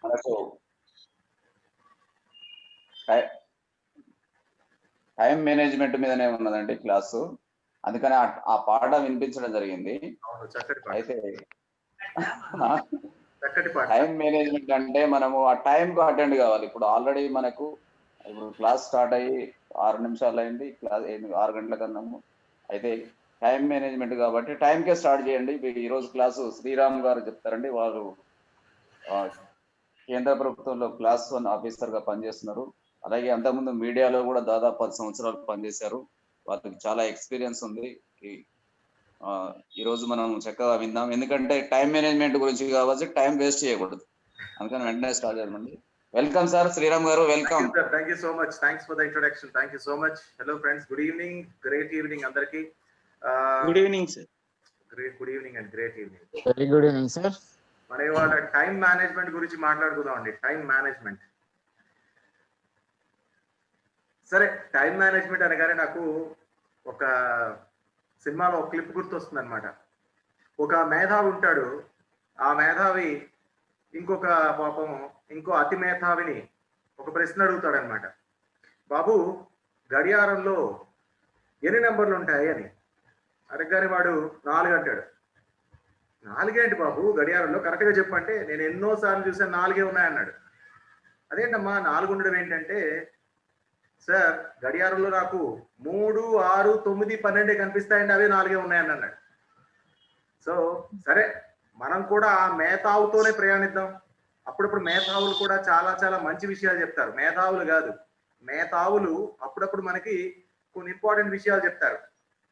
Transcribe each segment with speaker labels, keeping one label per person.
Speaker 1: మనకు time management మీదనే ఉన్నదండి క్లాసు. అందుకని ఆ పాట వినిపించడం జరిగింది. అయితే టైం మేనేజ్మెంట్ అంటే మనము ఆ టైంకు అటెండ్ కావాలి. ఇప్పుడు ఆల్రెడీ మనకు ఇప్పుడు క్లాస్ స్టార్ట్ అయ్యి 6 నిమిషాలు అయింది. క్లాస్ 6 గంటలకు అన్నాము. అయితే టైం మేనేజ్మెంట్ కాబట్టి టైంకే స్టార్ట్ చేయండి. ఈరోజు క్లాసు శ్రీరామ్ గారు చెప్తారండి. వారు కేంద్ర ప్రభుత్వంలో క్లాస్ 1 ఆఫీసర్గా పనిచేస్తున్నారు. అలాగే అంతకుముందు మీడియాలో కూడా దాదాపు 10 సంవత్సరాలు పనిచేశారు. వాళ్ళకి చాలా ఎక్స్పీరియన్స్ ఉంది. ఈ రోజు మనం చక్కగా విందాం. ఎందుకంటే టైం మేనేజ్మెంట్ గురించి కాబట్టి టైం వేస్ట్ చేయకూడదు. అందుకని వెంటనే స్టార్ట్ చేద్దామండి. వెల్కమ్ సార్, శ్రీరామ్ గారు, welcome.
Speaker 2: Thank you so much. Thanks for the introduction. Thank you so much. Hello friends. Good evening. Great evening andarki.
Speaker 3: Good evening sir.
Speaker 2: Good evening and great evening.
Speaker 3: Very good evening sir.
Speaker 2: మన ఇవాళ time management గురించి మాట్లాడుకుందాం అండి. Time management. సరే, time management అనగానే నాకు ఒక సినిమాలో ఒక క్లిప్ గుర్తొస్తుంది అనమాట. ఒక మేధావి ఉంటాడు. ఆ మేధావి ఇంకొక పాపం ఇంకో అతి మేధావిని ఒక ప్రశ్న అడుగుతాడు అనమాట. బాబు, గడియారంలో ఎన్ని నెంబర్లు ఉంటాయి అని అడగగానే వాడు 4 అంటాడు. 4 ఏంటి బాబు గడియారంలో, కరెక్ట్గా చెప్పంటే నేను ఎన్నోసార్లు చూసాను 4 ఉన్నాయన్నాడు. అదేంటమ్మా 4 ఉండడం ఏంటంటే, సార్ గడియారంలో నాకు 3, 6, 9, 12 కనిపిస్తాయండి, అవే 4 ఉన్నాయని అన్నాడు. సో సరే, మనం కూడా ఆ మేధావుతోనే ప్రయాణిద్దాం. అప్పుడప్పుడు మేధావులు కూడా చాలా చాలా మంచి విషయాలు చెప్తారు. మేధావులు కాదు, మేధావులు అప్పుడప్పుడు మనకి కొన్ని ఇంపార్టెంట్ విషయాలు చెప్తారు.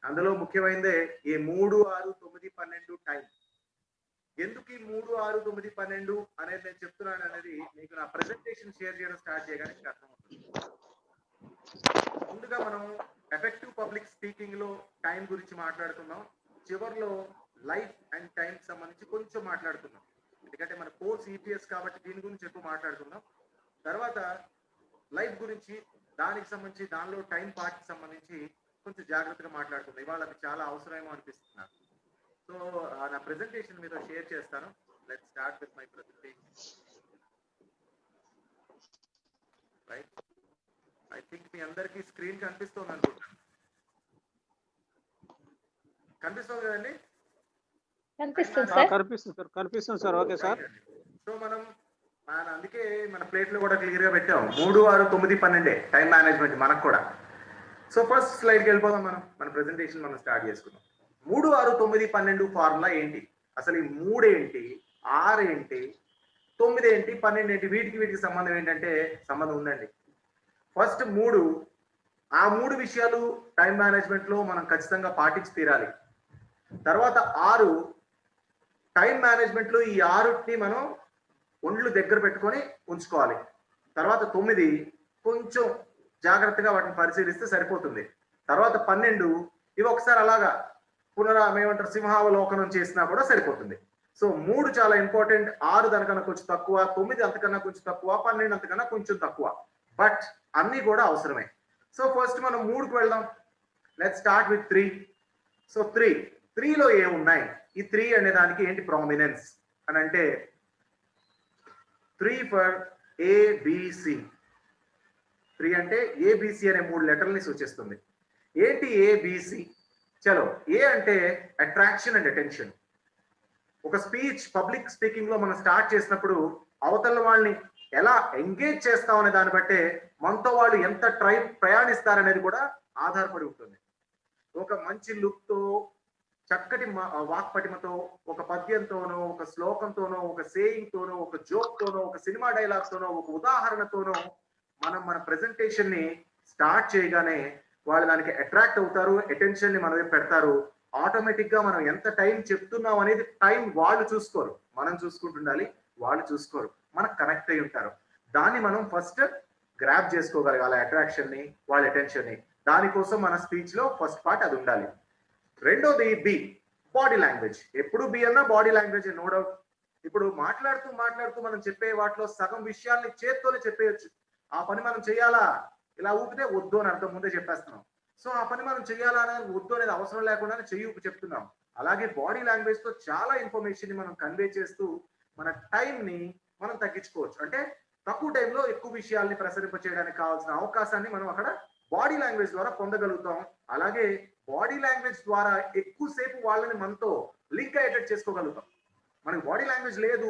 Speaker 2: అందులో ముఖ్యమైనదే ఈ 3, 6, 9, 12 టైం. ఎందుకు ఈ 3, 6, 9, 12 అనేది నేను చెప్తున్నాను అనేది మీకు నా ప్రెజెంటేషన్ షేర్ చేయడం స్టార్ట్ చేయగానే మీకు అర్థమవుతుంది. ముందుగా మనం ఎఫెక్టివ్ పబ్లిక్ స్పీకింగ్ లో టైం గురించి మాట్లాడుకుందాం. చివరిలో లైఫ్ అండ్ టైం సంబంధించి కొంచెం మాట్లాడుకుందాం. ఎందుకంటే మన కోర్స్ ఈపీఎస్ కాబట్టి దీని గురించి ఎక్కువ మాట్లాడుకుందాం. తర్వాత లైఫ్ గురించి, దానికి సంబంధించి దానిలో టైం పార్ట్కి సంబంధించి కొంచెం జాగ్రత్తగా మాట్లాడుకుందాం. ఇవాళ అది చాలా అవసరమేమో అనిపిస్తుంది నాకు. సో నా ప్రెజెంటేషన్ మీద షేర్ చేస్తాను. Let's start with my presentation. Right, I think మీ అందరికీ స్క్రీన్ కనిపిస్తుంది అనుకుంటాను. కనిపిస్తుంది కదండి?
Speaker 3: కనిపిస్తుంది సార్. Okay sir.
Speaker 2: సో మనం అందుకే మన ప్లేట్ లో కూడా క్లియర్ గా పెట్టాం 3, 6, 9, 12 టైం మేనేజ్మెంట్ మనకు కూడా. సో ఫస్ట్ స్లైడ్కి వెళ్ళిపోదాం. మన ప్రెజెంటేషన్ మనం స్టార్ట్ చేసుకుందాం. 3, 6, 9, 12 ఫార్ములా ఏంటి, అసలు ఈ 3 ఏంటి, 6 ఏంటి, 9 ఏంటి, 12 ఏంటి, వీటికి సంబంధం ఏంటంటే సంబంధం ఉందండి. ఫస్ట్ 3, ఆ 3 విషయాలు టైం మేనేజ్మెంట్ లో మనం ఖచ్చితంగా పాటించి తీరాలి. తర్వాత 6, టైం మేనేజ్మెంట్ లో ఈ 6ని మనం ఒండ్లు దగ్గర పెట్టుకొని ఉంచుకోవాలి. తర్వాత 9 కొంచెం జాగ్రత్తగా వాటిని పరిశీలిస్తే సరిపోతుంది. తర్వాత 12 ఇవి ఒకసారి అలాగా ఏమంటారు సింహావలోకనం చేసినా కూడా సరిపోతుంది. సో 3 చాలా ఇంపార్టెంట్. 6 దానికన్నా కొంచెం తక్కువ, 9 అంతకన్నా కొంచెం తక్కువ, 12 అంతకన్నా కొంచెం తక్కువ, బట్ అన్ని కూడా అవసరమే. సో ఫస్ట్ మనం 3కు వెళ్దాం. Let's start with 3. సో 3లో ఏమున్నాయి? ఈ 3 అనే దానికి ఏంటి ప్రామినెన్స్ అని అంటే 3 ఫర్ ఏబిసి. 3 అంటే ఏబిసి అనే 3 లెటర్లని సూచిస్తుంది. ఏంటి ఏబిసి? చలో, ఏ అంటే అట్రాక్షన్ అండ్ అటెన్షన్. ఒక స్పీచ్ పబ్లిక్ స్పీకింగ్ లో మనం స్టార్ట్ చేసినప్పుడు అవతల వాళ్ళని ఎలా ఎంగేజ్ చేస్తాం అనే దాన్ని బట్టే మనతో వాళ్ళు ఎంత ప్రయాణిస్తారనేది కూడా ఆధారపడి ఉంటుంది. ఒక మంచి లుక్ తో, చక్కటి వాక్పటిమతో, ఒక పద్యంతోనో, ఒక శ్లోకంతోనో, ఒక సేయింగ్ తోనో, ఒక జోక్ తోనో, ఒక సినిమా డైలాగ్ తోనో, ఒక ఉదాహరణతోనో మనం మన ప్రెజెంటేషన్ ని స్టార్ట్ చేయగానే వాళ్ళు దానికి అట్రాక్ట్ అవుతారు, అటెన్షన్ ని మన వైపు పెడతారు. ఆటోమేటిక్ గా మనం ఎంత టైం చెప్తున్నాం అనేది టైం వాళ్ళు చూసుకోరు, మనం చూసుకుంటుండాలి. వాళ్ళు చూసుకోరు, మనకు కనెక్ట్ అయి ఉంటారు. దాన్ని మనం ఫస్ట్ గ్రాప్ చేసుకోగలగాలి, అట్రాక్షన్ ని, వాళ్ళ అటెన్షన్ ని. దానికోసం మన స్పీచ్ లో ఫస్ట్ పార్ట్ అది ఉండాలి. రెండోది బి, బాడీ లాంగ్వేజ్. ఎప్పుడు బి అన్నా బాడీ లాంగ్వేజ్, నో డౌట్. ఇప్పుడు మాట్లాడుతూ మనం చెప్పే వాటిలో సగం విషయాల్ని చేత్తోనే చెప్పేయచ్చు. ఆ పని మనం చేయాలా, ఇలా ఊపితే వద్దు అని అర్థం, ముందే చెప్పేస్తున్నాం. సో ఆ పని మనం చేయాలా అనేది వద్దు అనేది అవసరం లేకుండానే చెయ్యి చెప్తున్నాం. అలాగే బాడీ లాంగ్వేజ్ తో చాలా ఇన్ఫర్మేషన్ ని మనం కన్వే చేస్తూ మన టైం ని మనం తగ్గించుకోవచ్చు. అంటే తక్కువ టైంలో ఎక్కువ విషయాల్ని ప్రసరింప చేయడానికి కావాల్సిన అవకాశాన్ని మనం అక్కడ బాడీ లాంగ్వేజ్ ద్వారా పొందగలుగుతాం. అలాగే బాడీ లాంగ్వేజ్ ద్వారా ఎక్కువసేపు వాళ్ళని మనతో లింక్ అయ్యేటట్టు చేసుకోగలుగుతాం. మనకి బాడీ లాంగ్వేజ్ లేదు,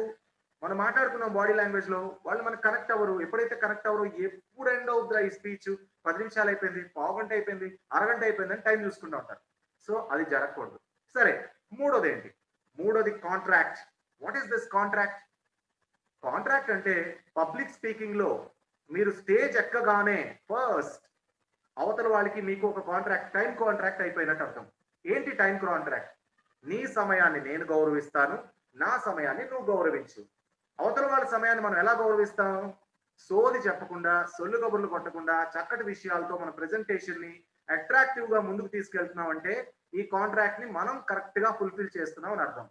Speaker 2: మనం మాట్లాడుకున్నాం బాడీ లాంగ్వేజ్ లో, వాళ్ళు మనకు కనెక్ట్ అవ్వరు. ఎప్పుడైతే కనెక్ట్ అవ్వరు, ఎప్పుడు ఎండ్ అవుతుందా ఈ స్పీచ్, 10 నిమిషాలు అయిపోయింది, పావుగంట అయిపోయింది, అరగంట అయిపోయింది అని టైం చూసుకుంటూ ఉంటారు. సో అది జరగకూడదు. సరే, మూడోది ఏంటి? మూడోది contract. What is this contract? Contract అంటే పబ్లిక్ స్పీకింగ్ లో మీరు స్టేజ్ ఎక్కగానే ఫస్ట్ అవతల వాళ్ళకి మీకు ఒక కాంట్రాక్ట్, టైం కాంట్రాక్ట్ అయిపోయినట్టు అర్థం. ఏంటి టైం కాంట్రాక్ట్? నీ సమయాన్ని నేను గౌరవిస్తాను, నా సమయాన్ని నువ్వు గౌరవించు. అవతల వాళ్ళ సమయాన్ని మనం ఎలా గౌరవిస్తాం? సోది చెప్పకుండా, సొల్లు కబుర్లు కొట్టకుండా, చక్కటి విషయాలతో మన ప్రెజెంటేషన్ ని అట్రాక్టివ్ గా ముందుకు తీసుకెళ్తున్నాం అంటే ఈ కాంట్రాక్ట్ ని మనం కరెక్ట్ గా ఫుల్ఫిల్ చేస్తున్నాం అని అర్థం.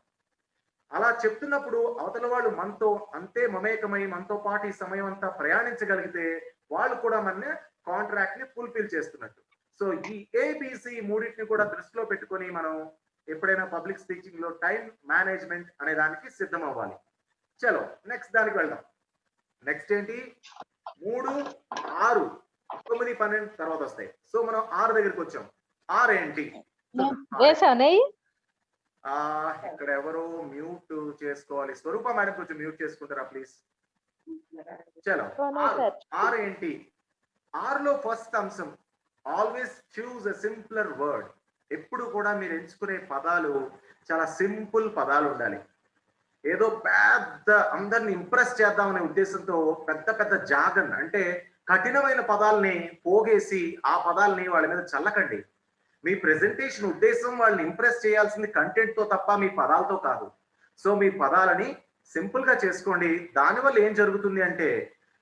Speaker 2: అలా చెప్తున్నప్పుడు అవతల వాళ్ళు మనతో అంతే మమేకమై మనతో పాటు ఈ సమయం అంతా ప్రయాణించగలిగితే వాళ్ళు కూడా మన కాంట్రాక్ట్ ని ఫుల్ఫిల్ చేస్తున్నట్టు. సో ఈ ఏబిసి మూడింటిని కూడా దృష్టిలో పెట్టుకొని మనం ఎప్పుడైనా పబ్లిక్ స్పీకింగ్ లో టైం మేనేజ్మెంట్ అనే దానికి సిద్ధం అవ్వాలి. చలో నెక్స్ట్ దానికి వెళ్దాం. నెక్స్ట్ ఏంటి? 3, 6, 9, 12 తర్వాత వస్తాయి. సో మనం 6 దగ్గరికి వచ్చాం. 6 ఏంటి? ఇక్కడ ఎవరు మ్యూట్ చేసుకోవాలి? స్వరూప మేడం కొంచెం మ్యూట్ చేసుకుంటారా ప్లీజ్? చలో 6 ఏంటి? 6లో ఫస్ట్ అంశం, ఆల్వేస్ చూస్ ఎ సింప్లర్ వర్డ్. ఎప్పుడు కూడా మీరు ఎంచుకునే పదాలు చాలా సింపుల్ పదాలు ఉండాలి. ఏదో పెద్ద అందరిని ఇంప్రెస్ చేద్దామనే ఉద్దేశంతో పెద్ద పెద్ద జాగన్ అంటే కఠినమైన పదాలని పోగేసి ఆ పదాలని వాళ్ళ మీద చల్లకండి. మీ ప్రెజెంటేషన్ ఉద్దేశం వాళ్ళని ఇంప్రెస్ చేయాల్సింది కంటెంట్ తో తప్ప మీ పదాలతో కాదు. సో మీ పదాలని సింపుల్ గా చేసుకోండి. దానివల్ల ఏం జరుగుతుంది అంటే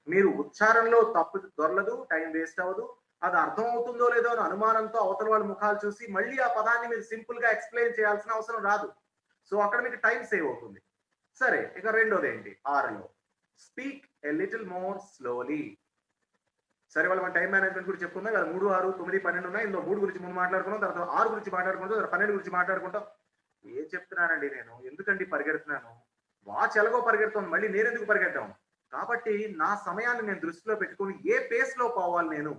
Speaker 2: మీరు ఉచ్చారణలో తప్పు దొరలదు, టైం వేస్ట్ అవ్వదు, అది అర్థం అవుతుందో లేదో అని అనుమానంతో అవతల వాళ్ళ ముఖాలు చూసి మళ్ళీ ఆ పదాన్ని మీరు సింపుల్ గా ఎక్స్ప్లెయిన్ చేయాల్సిన అవసరం రాదు. సో అక్కడ మీకు టైం సేవ్ అవుతుంది. సరే, ఇక రెండోది ఏంటి? 6లో speak a little more slowly. సరే, వాళ్ళు మన టైం మేనేజ్మెంట్ గురించి చెప్పుకుందాం కదా. 3, 6, 9, 12 ఉన్నాయి. ఇందులో 3 గురించి ముందు మాట్లాడుకున్నాం, తర్వాత 6 గురించి మాట్లాడుకుంటాం, తర్వాత 12 గురించి మాట్లాడుకుంటాం. ఏం చెప్తున్నానండి నేను? ఎందుకండి పరిగెడుతున్నాను? వాచ్ ఎలాగో పరిగెడుతాను, మళ్ళీ నేను ఎందుకు పరిగెడతాం? కాబట్టి నా సమయాన్ని నేను దృష్టిలో పెట్టుకుని ఏ పేస్ లో పోవాలి, నేను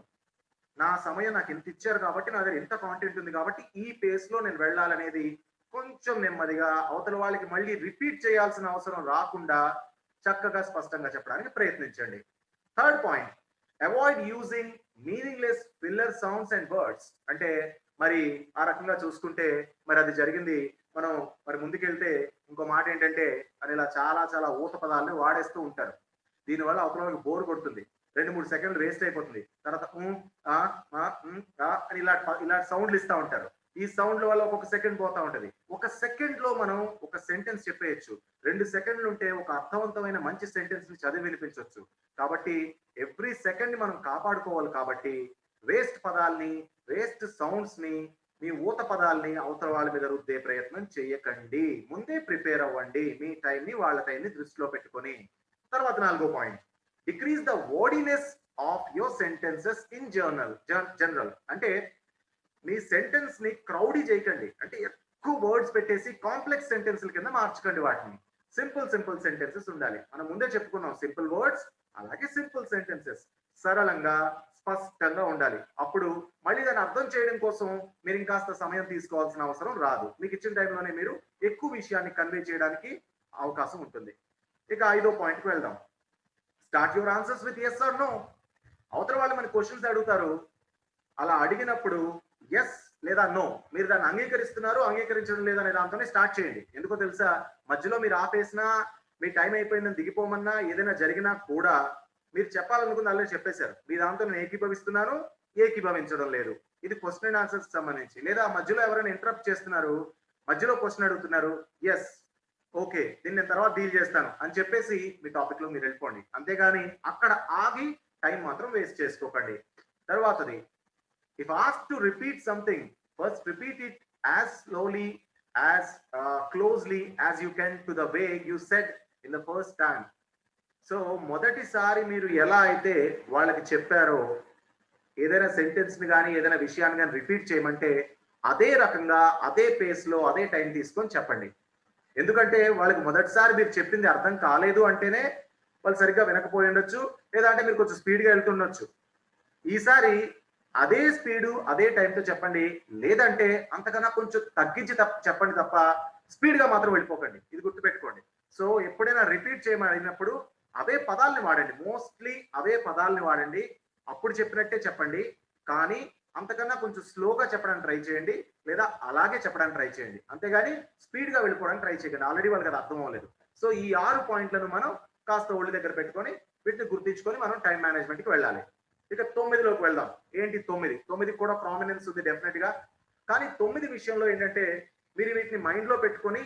Speaker 2: నా సమయం నాకు ఇంత ఇచ్చారు కాబట్టి నా దగ్గర ఇంత కాంటెంట్ ఉంది కాబట్టి ఈ పేస్ లో నేను వెళ్ళాలనేది కొంచెం నెమ్మదిగా అవతల వాళ్ళకి మళ్ళీ రిపీట్ చేయాల్సిన అవసరం రాకుండా చక్కగా స్పష్టంగా చెప్పడానికి ప్రయత్నించండి. Third point, avoid using meaningless filler sounds and words. అంటే మరి ఆ రకంగా చూసుకుంటే మరి అది జరిగింది. మనం మరి ముందుకెళ్తే ఇంకో మాట ఏంటంటే అని ఇలా చాలా చాలా ఊత పదాలను వాడేస్తూ ఉంటారు. దీనివల్ల అవతల వాళ్ళకి బోర్ కొడుతుంది, 2-3 సెకండ్లు వేస్ట్ అయిపోతుంది. తర్వాత అని ఇలా సౌండ్లు ఇస్తా ఉంటారు. ఈ సౌండ్ల వల్ల ఒక్కొక్క సెకండ్ పోతా ఉంటది. ఒక సెకండ్ లో మనం ఒక సెంటెన్స్ చెప్పేయచ్చు. 2 సెకండ్లు ఉంటే ఒక అర్థవంతమైన మంచి సెంటెన్స్ ని చదివి వినిపించవచ్చు. కాబట్టి ఎవ్రీ సెకండ్ ని మనం కాపాడుకోవాలి. కాబట్టి వేస్ట్ పదాల్ని, వేస్ట్ సౌండ్స్ ని, మీ ఊత పదాల్ని అవతల వాళ్ళ మీద రుద్దే ప్రయత్నం చేయకండి. ముందే ప్రిపేర్ అవ్వండి, మీ టైం ని వాళ్ళ టైం ని దృష్టిలో పెట్టుకొని. తర్వాత 4వ point, decrease the wordiness of your sentences in general. అంటే మీ సెంటెన్స్ ని క్రౌడీ చేయకండి. అంటే ఎక్కువ వర్డ్స్ పెట్టేసి కాంప్లెక్స్ సెంటెన్స్ల కింద మార్చకండి వాటిని. సింపుల్ సెంటెన్సెస్ ఉండాలి. మనం ముందే చెప్పుకున్నాం, సింపుల్ వర్డ్స్ అలాగే సింపుల్ సెంటెన్సెస్ సరళంగా స్పష్టంగా ఉండాలి. అప్పుడు మళ్ళీ దాన్ని అర్థం చేయడం కోసం మీరు ఇంకాస్త సమయం తీసుకోవాల్సిన అవసరం రాదు. మీకు ఇచ్చిన టైంలోనే మీరు ఎక్కువ విషయాన్ని కన్వే చేయడానికి అవకాశం ఉంటుంది. ఇక 5వ పాయింట్కి వెళ్దాం. Start your answers with yes or no. అవతల వాళ్ళు మన క్వశ్చన్స్ అడుగుతారు. అలా అడిగినప్పుడు ఎస్ లేదా నో, మీరు దాన్ని అంగీకరిస్తున్నారు అంగీకరించడం లేదనే దాంతోనే స్టార్ట్ చేయండి. ఎందుకో తెలుసా, మధ్యలో మీరు ఆపేసినా, మీ టైం అయిపోయిందని దిగిపోమన్నా, ఏదైనా జరిగినా కూడా మీరు చెప్పాలనుకుంది అలాగే చెప్పేశారు. మీ దాంతో నేను ఏకీభవిస్తున్నాను, ఏకీభవించడం లేదు. ఇది క్వశ్చన్ అండ్ ఆన్సర్స్ సంబంధించి. లేదా మధ్యలో ఎవరైనా ఇంటరప్ట్ చేస్తున్నారు, మధ్యలో క్వశ్చన్ అడుగుతున్నారు, ఎస్ ఓకే దీన్ని నేను తర్వాత డీల్ చేస్తాను అని చెప్పేసి మీ టాపిక్ లో మీరు వెళ్ళిపోండి. అంతేగాని అక్కడ ఆగి టైం మాత్రం వేస్ట్ చేసుకోకండి. తర్వాతది, if asked to repeat something, first repeat it as slowly, as closely as you can to the way you said in the first time. So మొదటిసారి మీరు ఎలా అయితే వాళ్ళకి చెప్పారో, ఏదైనా సెంటెన్స్ ని కానీ ఏదైనా విషయాన్ని కానీ రిపీట్ చేయమంటే అదే రకంగా అదే పేస్ లో అదే టైం తీసుకొని చెప్పండి. ఎందుకంటే వాళ్ళకి మొదటిసారి మీరు చెప్పింది అర్థం కాలేదు అంటేనే వాళ్ళు సరిగ్గా వినకపోయి ఉండొచ్చు, లేదా అంటే మీరు కొంచెం స్పీడ్గా వెళ్తుండొచ్చు. ఈసారి అదే స్పీడు అదే టైంతో చెప్పండి, లేదంటే అంతకన్నా కొంచెం తగ్గించి చెప్పండి తప్ప స్పీడ్గా మాత్రం వెళ్ళిపోకండి. ఇది గుర్తుపెట్టుకోండి. సో ఎప్పుడైనా రిపీట్ చేయమడినప్పుడు అవే పదాలని వాడండి, మోస్ట్లీ అవే పదాలని వాడండి. అప్పుడు చెప్పినట్టే చెప్పండి, కానీ అంతకన్నా కొంచెం స్లోగా చెప్పడానికి ట్రై చేయండి, లేదా అలాగే చెప్పడానికి ట్రై చేయండి. అంతేగాని స్పీడ్గా వెళ్ళిపోవడానికి ట్రై చేయకండి, ఆల్రెడీ వాళ్ళకి అది అర్థం అవ్వలేదు. సో ఈ 6 పాయింట్లను మనం కాస్త ఒళ్ళు దగ్గర పెట్టుకొని వీటిని గుర్తించుకొని మనం టైం మేనేజ్మెంట్కి వెళ్ళాలి. ఇక 9లోకి వెళ్దాం. ఏంటి 9 కూడా ప్రామినెన్స్ ఉంది డెఫినెట్ గా. కానీ 9 విషయంలో ఏంటంటే మీరు వీటిని మైండ్ లో పెట్టుకొని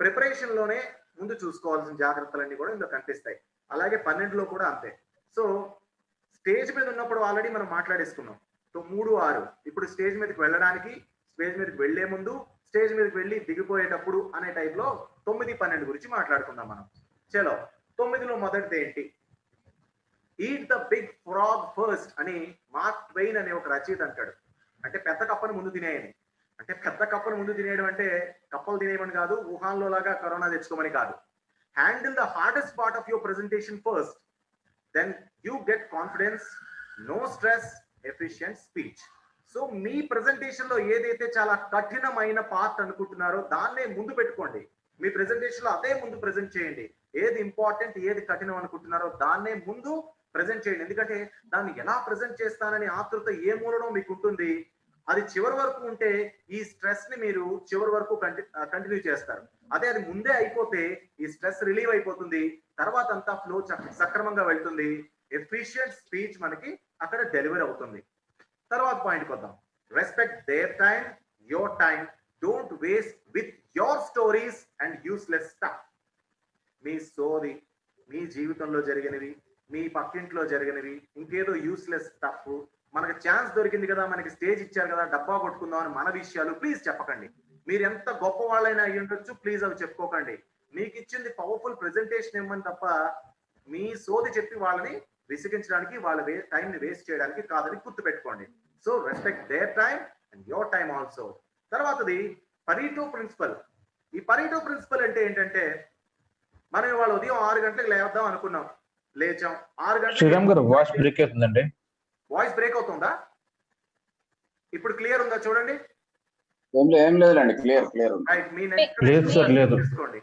Speaker 2: ప్రిపరేషన్ లోనే ముందు చూసుకోవాల్సిన జాగ్రత్తలన్నీ కూడా ఇందులో కనిపిస్తాయి. అలాగే 12లో కూడా అంతే. సో స్టేజ్ మీద ఉన్నప్పుడు ఆల్రెడీ మనం మాట్లాడేసుకున్నాం. 3, 6 ఇప్పుడు స్టేజ్ మీదకి వెళ్ళడానికి, స్టేజ్ మీదకి వెళ్లే ముందు, స్టేజ్ మీదకి వెళ్ళి దిగిపోయేటప్పుడు అనే టైప్ లో 9, 12 గురించి మాట్లాడుకుందాం మనం. చలో 9లో మొదటిది ఏంటి? Eat the big frog first అని మార్క్ ట్వెయిన్ అనే ఒక రచయిత అంటాడు. అంటే పెద్ద కప్పను ముందు తినేయని. అంటే పెద్ద కప్పను ముందు తినేయడం అంటే కప్పలు తినేయమని కాదు, వుహాన్లో లాగా కరోనా తెచ్చుకోమని కాదు. Handle the hardest part of your presentation first, then you get confidence, no stress, efficient speech. So మీ ప్రెజెంటేషన్ లో ఏదైతే చాలా కఠినమైన పార్ట్ అనుకుంటున్నారో దాన్నే ముందు పెట్టుకోండి. మీ ప్రెజెంటేషన్ లో అదే ముందు ప్రెజెంట్ చేయండి. ఏది ఇంపార్టెంట్, ఏది కఠినం అనుకుంటున్నారో దాన్నే ముందు ప్రెజెంట్ చేయండి. ఎందుకంటే దాన్ని ఎలా ప్రెజెంట్ చేస్తానని ఆతృత ఏ మూలనో మీకు ఉంటుంది. అది చివరి వరకు ఉంటే ఈ స్ట్రెస్ ని మీరు చివరి వరకు కంటిన్యూ చేస్తారు. అదే అది ముందే అయిపోతే ఈ స్ట్రెస్ రిలీవ్ అయిపోతుంది, తర్వాత అంతా ఫ్లో సక్రమంగా వెళ్తుంది, ఎఫిషియెంట్ స్పీచ్ మనకి అక్కడ డెలివరీ అవుతుంది. తర్వాత పాయింట్కి వద్దాం. Respect their time, your time, don't waste with your stories and useless stuff. మీ సోది, మీ జీవితంలో జరిగినవి, మీ పక్కింట్లో జరిగినవి, ఇంకేదో యూస్లెస్ స్టఫ్, మనకి ఛాన్స్ దొరికింది కదా, మనకి స్టేజ్ ఇచ్చారు కదా, డబ్బా కొట్టుకుందాం అని మన విషయాలు ప్లీజ్ చెప్పకండి. మీరు ఎంత గొప్ప వాళ్ళైనా అయ్యి ఉండొచ్చు, ప్లీజ్ అవి చెప్పుకోకండి. మీకు ఇచ్చింది పవర్ఫుల్ ప్రెజెంటేషన్ ఇవ్వమని తప్ప మీ సోది చెప్పి వాళ్ళని విసిగించడానికి, వాళ్ళ టైంని వేస్ట్ చేయడానికి కాదని గుర్తుపెట్టుకోండి. So respect their time and your time also. తర్వాతది పరీటో ప్రిన్సిపల్. ఈ పరీటో ప్రిన్సిపల్ అంటే ఏంటంటే, మనం ఇవాళ ఉదయం 6 గంటలకు లేద్దాం అనుకున్నాం, లేచాం 6 గంటలకు.
Speaker 4: శ్రీరామ్ గారు వాయిస్ బ్రేక్ అవుతుందండి.
Speaker 2: వాయిస్ బ్రేక్ అవుతుందా? ఇప్పుడు క్లియర్ ఉందా చూడండి.
Speaker 1: ఏం లేదండి, క్లియర్ ఉంది.
Speaker 2: రైట్, మీ నెక్స్ట్
Speaker 4: లేదు సార్, లేదు.
Speaker 2: తీసుకోండి.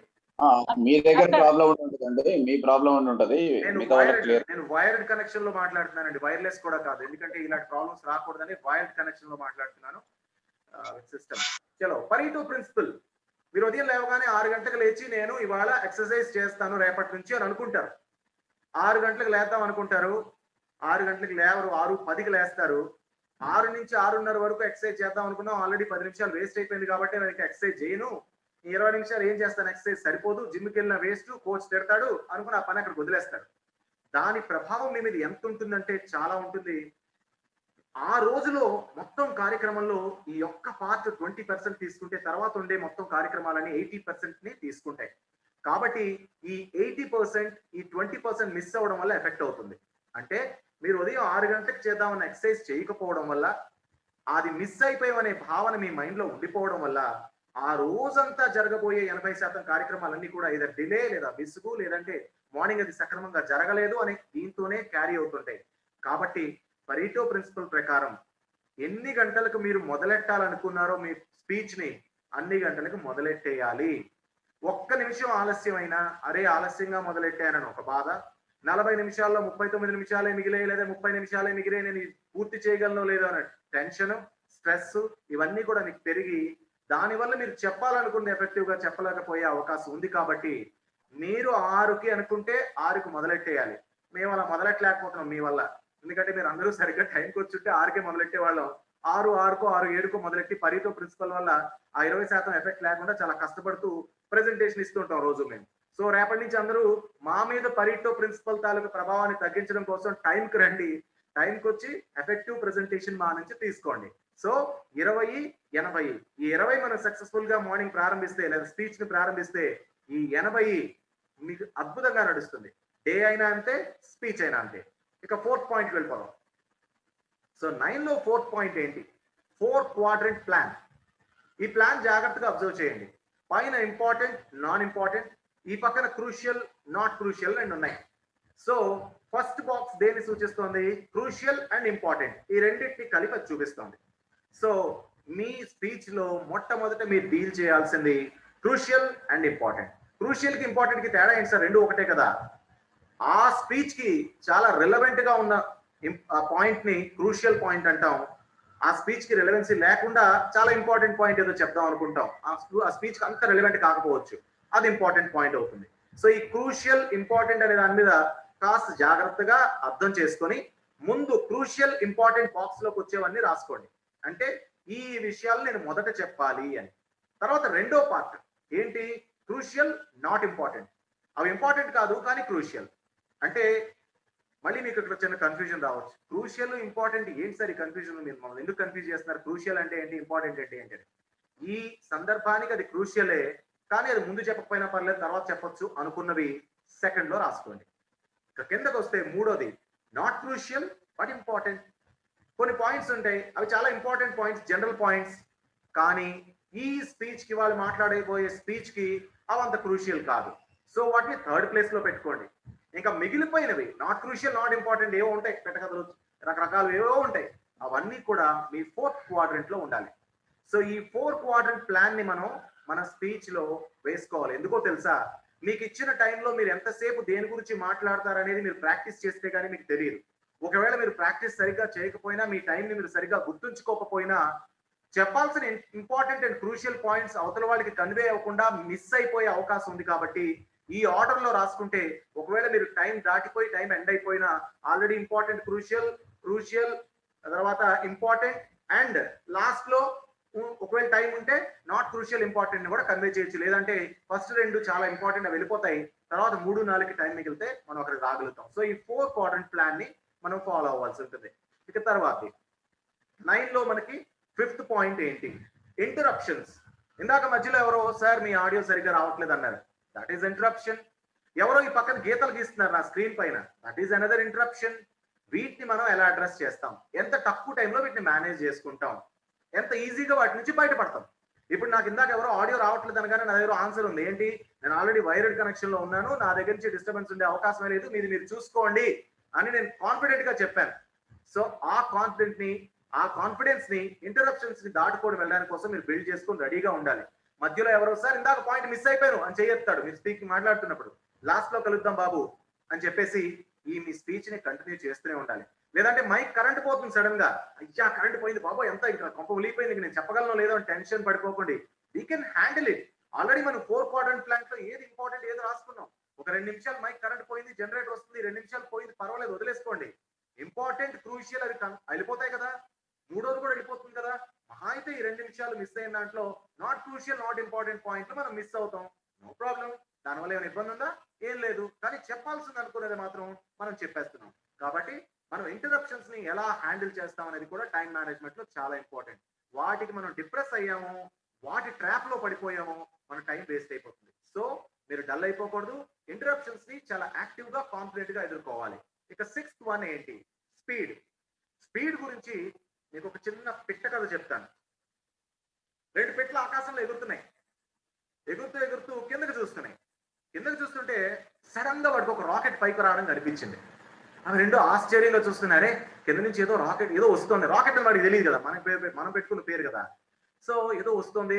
Speaker 1: మీ దగ్గర ప్రాబ్లం ఉంటుందండి, మీ ప్రాబ్లం ఉంటది.
Speaker 2: నేను వైర్డ్ కనెక్షన్ లో మాట్లాడుతున్నానండి, వైర్లెస్ కూడా కాదు. ఎందుకంటే ఇలాంటి ప్రాబ్లమ్స్ రాకూడదని వైర్డ్ కనెక్షన్ లో మాట్లాడుతున్నాను సిస్టమ్. చలో పరీటో ప్రిన్సిపల్. మీరు ఉదయం లేవగానే 6 గంటలకు లేచి నేను ఇవాళ ఎక్సర్సైజ్ చేస్తాను రేపటి నుంచి అని అనుకుంటారు. 6 గంటలకు లేద్దాం అనుకుంటారు, 6 గంటలకు లేవరు, 6:10కి లేస్తారు. 6 నుంచి 6:30 వరకు ఎక్సర్సైజ్ చేద్దాం అనుకున్నాం, ఆల్రెడీ 10 నిమిషాలు వేస్ట్ అయిపోయింది కాబట్టి నేను ఎక్సర్సైజ్ చేయను, 20 నిమిషాలు ఏం చేస్తాను, ఎక్సర్సైజ్ సరిపోదు, జిమ్కి వెళ్ళిన వేస్ట్, కోచ్ తిడతాడు అనుకుని ఆ పని అక్కడికి వదిలేస్తాడు. దాని ప్రభావం మీ మీద ఎంత ఉంటుందంటే చాలా ఉంటుంది. ఆ రోజులో మొత్తం కార్యక్రమంలో ఈ ఒక్క పార్ట్ 20% తీసుకుంటే తర్వాత ఉండే మొత్తం కార్యక్రమాలని 80% తీసుకుంటాయి. కాబట్టి ఈ 80%, ఈ 20% మిస్ అవ్వడం వల్ల ఎఫెక్ట్ అవుతుంది. అంటే మీరు ఉదయం 6 గంటలకు చేద్దామన్న ఎక్సర్సైజ్ చేయకపోవడం వల్ల, అది మిస్ అయిపోయామనే భావన మీ మైండ్ లో ఉండిపోవడం వల్ల ఆ రోజంతా జరగబోయే 80% కార్యక్రమాలన్నీ కూడా ఏదో డిలే, లేదా విసుగు, లేదంటే మార్నింగ్ అది సక్రమంగా జరగలేదు అని దీంతోనే క్యారీ అవుతుంటాయి. కాబట్టి పరీటో ప్రిన్సిపల్ ప్రకారం ఎన్ని గంటలకు మీరు మొదలెట్టాలనుకున్నారో మీ స్పీచ్ ని అన్ని గంటలకు మొదలెట్టేయాలి. ఒక్క నిమిషం ఆలస్యమైనా అరే ఆలస్యంగా మొదలెట్టానని ఒక బాధ, 40 నిమిషాల్లో 39 నిమిషాలే మిగిలే, లేదా 30 నిమిషాలే మిగిలే, నేను పూర్తి చేయగలను లేదో అనే టెన్షన్, స్ట్రెస్ ఇవన్నీ కూడా మీకు పెరిగి దానివల్ల మీరు చెప్పాలనుకున్న ఎఫెక్టివ్ గా చెప్పలేకపోయే అవకాశం ఉంది. కాబట్టి మీరు 6కి అనుకుంటే 6కి మొదలెట్టేయాలి. మేము అలా మొదలెట్టలేకపోతున్నాం మీ వల్ల. ఎందుకంటే మీరు అందరూ సరిగ్గా టైంకి వచ్చుంటే 6కే మొదలెట్టే వాళ్ళం. 6, 6కో 6, 7కో మొదలెట్టి పరీటో ప్రిన్సిపల్ వల్ల ఆ 20% ఎఫెక్ట్ లేకుండా చాలా కష్టపడుతూ ప్రెజెంటేషన్ ఇస్తుంటాం రోజు మేము. సో రేపటి నుంచి అందరూ మా మీద పరీటో ప్రిన్సిపల్ తాలూకు ప్రభావాన్ని తగ్గించడం కోసం టైంకి రండి, టైంకి వచ్చి ఎఫెక్టివ్ ప్రెజెంటేషన్ మా నుంచి తీసుకోండి. సో 20, 80 ఈ 20 మనం సక్సెస్ఫుల్ గా మార్నింగ్ ప్రారంభిస్తే, లేదా స్పీచ్ ని ప్రారంభిస్తే ఈ 80 మీకు అద్భుతంగా నడుస్తుంది. డే అయినా అంతే, స్పీచ్ అయినా అంతే. ఇక 4th పాయింట్ వెళ్ళిపోదాం. సో 9లో 4th పాయింట్ ఏంటి? 4 క్వాడ్రంట్ ప్లాన్. ఈ ప్లాన్ జాగ్రత్తగా అబ్జర్వ్ చేయండి. పైన ఇంపార్టెంట్, నాన్ ఇంపార్టెంట్, ఈ పక్కన క్రూషియల్, నాట్ క్రూషియల్ రెండు ఉన్నాయి. సో ఫస్ట్ బాక్స్ దేన్ని సూచిస్తోంది? క్రూషియల్ అండ్ ఇంపార్టెంట్, ఈ రెండింటిని కలిపి అది చూపిస్తోంది. సో మీ స్పీచ్ లో మొట్టమొదట మీరు డీల్ చేయాల్సింది క్రూషియల్ అండ్ ఇంపార్టెంట్. క్రూషియల్ కి ఇంపార్టెంట్ కి తేడా ఏంటి సార్? రెండు ఒకటే కదా. ఆ స్పీచ్ కి చాలా రిలవెంట్ గా ఉన్న పాయింట్ ని క్రూషియల్ పాయింట్ అంటాం. ఆ స్పీచ్ కి రిలవెన్సీ లేకుండా చాలా ఇంపార్టెంట్ పాయింట్ ఏదో చెప్దాం అనుకుంటాం, ఆ స్పీచ్ కి అంత రిలవెంట్ కాకపోవచ్చు, అది ఇంపార్టెంట్ పాయింట్ అవుతుంది. సో ఈ క్రూషియల్ ఇంపార్టెంట్ అనే దాని మీద కాస్త జాగ్రత్తగా అర్థం చేసుకొని ముందు క్రూషియల్ ఇంపార్టెంట్ బాక్స్ లోకి వచ్చేవన్నీ రాసుకోండి. అంటే ఈ విషయాలు నేను మొదట చెప్పాలి అని. తర్వాత రెండో పార్ట్ ఏంటి? Crucial not important. అవి ఇంపార్టెంట్ కాదు కానీ క్రూషియల్. అంటే మళ్ళీ మీకు ఇక్కడ చిన్న కన్ఫ్యూజన్ రావచ్చు. క్రూషియల్ ఇంపార్టెంట్ ఏంటి సార్? ఈ కన్ఫ్యూజన్ మీరు మమ్మల్ని ఎందుకు కన్ఫ్యూజ్ చేస్తున్నారు? క్రూషియల్ అంటే ఏంటి, ఇంపార్టెంట్ అంటే ఏంటి? ఈ సందర్భానికి అది క్రూషియలే, కానీ అది ముందు చెప్పకపోయినా పర్లేదు, తర్వాత చెప్పొచ్చు అనుకున్నవి సెకండ్ లో రాసుకోండి. ఇక కిందకు వస్తే మూడోది నాట్ క్రూషియల్ బట్ ఇంపార్టెంట్. కొన్ని పాయింట్స్ ఉంటాయి, అవి చాలా ఇంపార్టెంట్ పాయింట్స్, జనరల్ పాయింట్స్, కానీ ఈ స్పీచ్ కి వాళ్ళు మాట్లాడబోయే స్పీచ్ కి అవి అంత క్రూషియల్ కాదు. సో వాటిని థర్డ్ ప్లేస్ లో పెట్టుకోండి. ఇంకా మిగిలిపోయినవి నాట్ క్రూషియల్ నాట్ ఇంపార్టెంట్ ఏవో ఉంటాయి, పెట్టకథలు రకరకాలు ఏవో ఉంటాయి, అవన్నీ కూడా మీ ఫోర్త్ క్వాడ్రంట్ లో ఉండాలి. సో ఈ 4 క్వాడ్రంట్ ప్లాన్ ని మనం మన స్పీచ్ లో వేసుకోవాలి. ఎందుకో తెలుసా? మీకు ఇచ్చిన టైంలో మీరు ఎంతసేపు దేని గురించి మాట్లాడతారనేది మీరు ప్రాక్టీస్ చేస్తే కానీ మీకు తెలియదు. ఒకవేళ మీరు ప్రాక్టీస్ సరిగ్గా చేయకపోయినా, మీ టైంని మీరు సరిగ్గా గుర్తుంచుకోకపోయినా, చెప్పాల్సిన ఇంపార్టెంట్ అండ్ క్రూషియల్ పాయింట్స్ అవతల వాళ్ళకి కన్వే అవ్వకుండా మిస్ అయిపోయే అవకాశం ఉంది. కాబట్టి ఈ ఆర్డర్ లో రాసుకుంటే ఒకవేళ మీరు టైం దాటిపోయి టైం ఎండ్ అయిపోయినా ఆల్రెడీ ఇంపార్టెంట్, క్రూషియల్ తర్వాత ఇంపార్టెంట్ అండ్ లాస్ట్ లో ఒకవేళ టైం ఉంటే నాట్ క్రూషియల్ ఇంపార్టెంట్ కూడా కన్వే చేయొచ్చు. లేదంటే ఫస్ట్ రెండు చాలా ఇంపార్టెంట్ వెళ్ళిపోతాయి, తర్వాత 3, 4 టైం మిగిలితే మనం అక్కడికి రాగలుగుతాం. సో ఈ 4 క్వాడ్రంట్ ప్లాన్ ని మనం ఫాలో అవ్వాల్సి ఉంటుంది. ఇక తర్వాత 9 లో మనకి 5th పాయింట్ ఏంటి? ఇంటరప్షన్స్. ఇందాక మధ్యలో ఎవరో సార్ మీ ఆడియో సరిగ్గా రావట్లేదు అన్నారు, దట్ ఈస్ ఇంటరప్షన్. ఎవరో ఈ పక్కన గీతలు గీస్తున్నారు నా స్క్రీన్ పైన, దట్ ఈస్ అనదర్ ఇంటరప్షన్. వీటిని మనం ఎలా అడ్రస్ చేస్తాం? ఎంత తక్కువ టైంలో వీటిని మేనేజ్ చేసుకుంటాం? ఎంత ఈజీగా వాటి నుంచి బయటపడతాం? ఇప్పుడు నాకు ఇందాక ఎవరో ఆడియో రావట్లేదు అనగానే నా దగ్గర ఆన్సర్ ఉంది. ఏంటి? నేను ఆల్రెడీ వైర్డ్ కనెక్షన్ లో ఉన్నాను, నా దగ్గర నుంచి డిస్టర్బెన్స్ ఉండే అవకాశమే లేదు, మీరు చూసుకోండి అని నేను కాన్ఫిడెంట్ గా చెప్పాను. సో ఆ కాన్ఫిడెన్స్ ని ఇంటరప్షన్స్ ని దాటుకోవడం వెళ్ళడానికి కోసం మీరు బిల్డ్ చేసుకొని రెడీగా ఉండాలి. మధ్యలో ఎవరో సార్ ఇందాక పాయింట్ మిస్ అయిపోయాను అని చెయ్యొస్తాడు మీరు స్పీక్ మాట్లాడుతున్నప్పుడు, లాస్ట్ లో కలుద్దాం బాబు అని చెప్పేసి మీ స్పీచ్ ని కంటిన్యూ చేస్తూనే ఉండాలి. లేదంటే మైక్ కరెంట్ పోతుంది సడన్ గా, అయ్యా కరెంట్ పోయింది బాబు, ఎంత ఇంకా కొంప ఉలిపోయింది, నేను చెప్పగలను లేదో అని టెన్షన్ పడిపోకండి. We can handle it. Already మనం 4 క్వాడ్రంట్ ప్లాన్ లో ఏది ఇంపార్టెంట్ ఏది రాసుకున్నాం. ఒక 2 నిమిషాలు మైక్ కరెంట్ పోయింది, జనరేటర్ వస్తుంది, 2 నిమిషాలు పోయింది, పర్వాలేదు వదిలేసుకోండి. ఇంపార్టెంట్, క్రూషియల్ అవి వెళ్ళిపోతాయి కదా, మూడోది కూడా వెళ్ళిపోతుంది కదా. మహా అయితే ఈ 2 నిమిషాలు మిస్ అయిన దాంట్లో నాట్ క్రూషియల్ నాట్ ఇంపార్టెంట్ పాయింట్లు మనం మిస్ అవుతాం, నో ప్రాబ్లం. దానివల్ల ఏమైనా ఇబ్బంది ఉందా? ఏం లేదు. కానీ చెప్పాల్సింది అనుకునేది మాత్రం మనం చెప్పేస్తున్నాం. కాబట్టి మనం ఇంటరప్షన్స్ ని ఎలా హ్యాండిల్ చేస్తాం అనేది కూడా టైం మేనేజ్మెంట్ లో చాలా ఇంపార్టెంట్. వాటికి మనం డిప్రెస్ అయ్యాము, వాటి ట్రాప్ లో పడిపోయాము, మన టైం వేస్ట్ అయిపోతుంది. సో మీరు డల్ అయిపోకూడదు, ఇంటరప్షన్స్ ని చాలా యాక్టివ్ గా కాన్ఫిడెంట్ గా ఎదుర్కోవాలి. ఇక 6th వన్ ఏంటి? స్పీడ్ గురించి మీకు ఒక చిన్న పిట్ట కథ చెప్తాను. 2 పిట్టలు ఆకాశంలో ఎగురుతున్నాయి, ఎగురుతూ కిందకి చూస్తుంటే సడన్ గా వాడికి ఒక రాకెట్ పైకి రావడం కనిపించింది. అవి 2 ఆశ్చర్యంగా చూస్తున్నారే, కింద నుంచి ఏదో రాకెట్ ఏదో వస్తుంది. రాకెట్ అని వాడికి తెలియదు కదా, మనం పెట్టుకున్న పేరు కదా. సో ఏదో వస్తుంది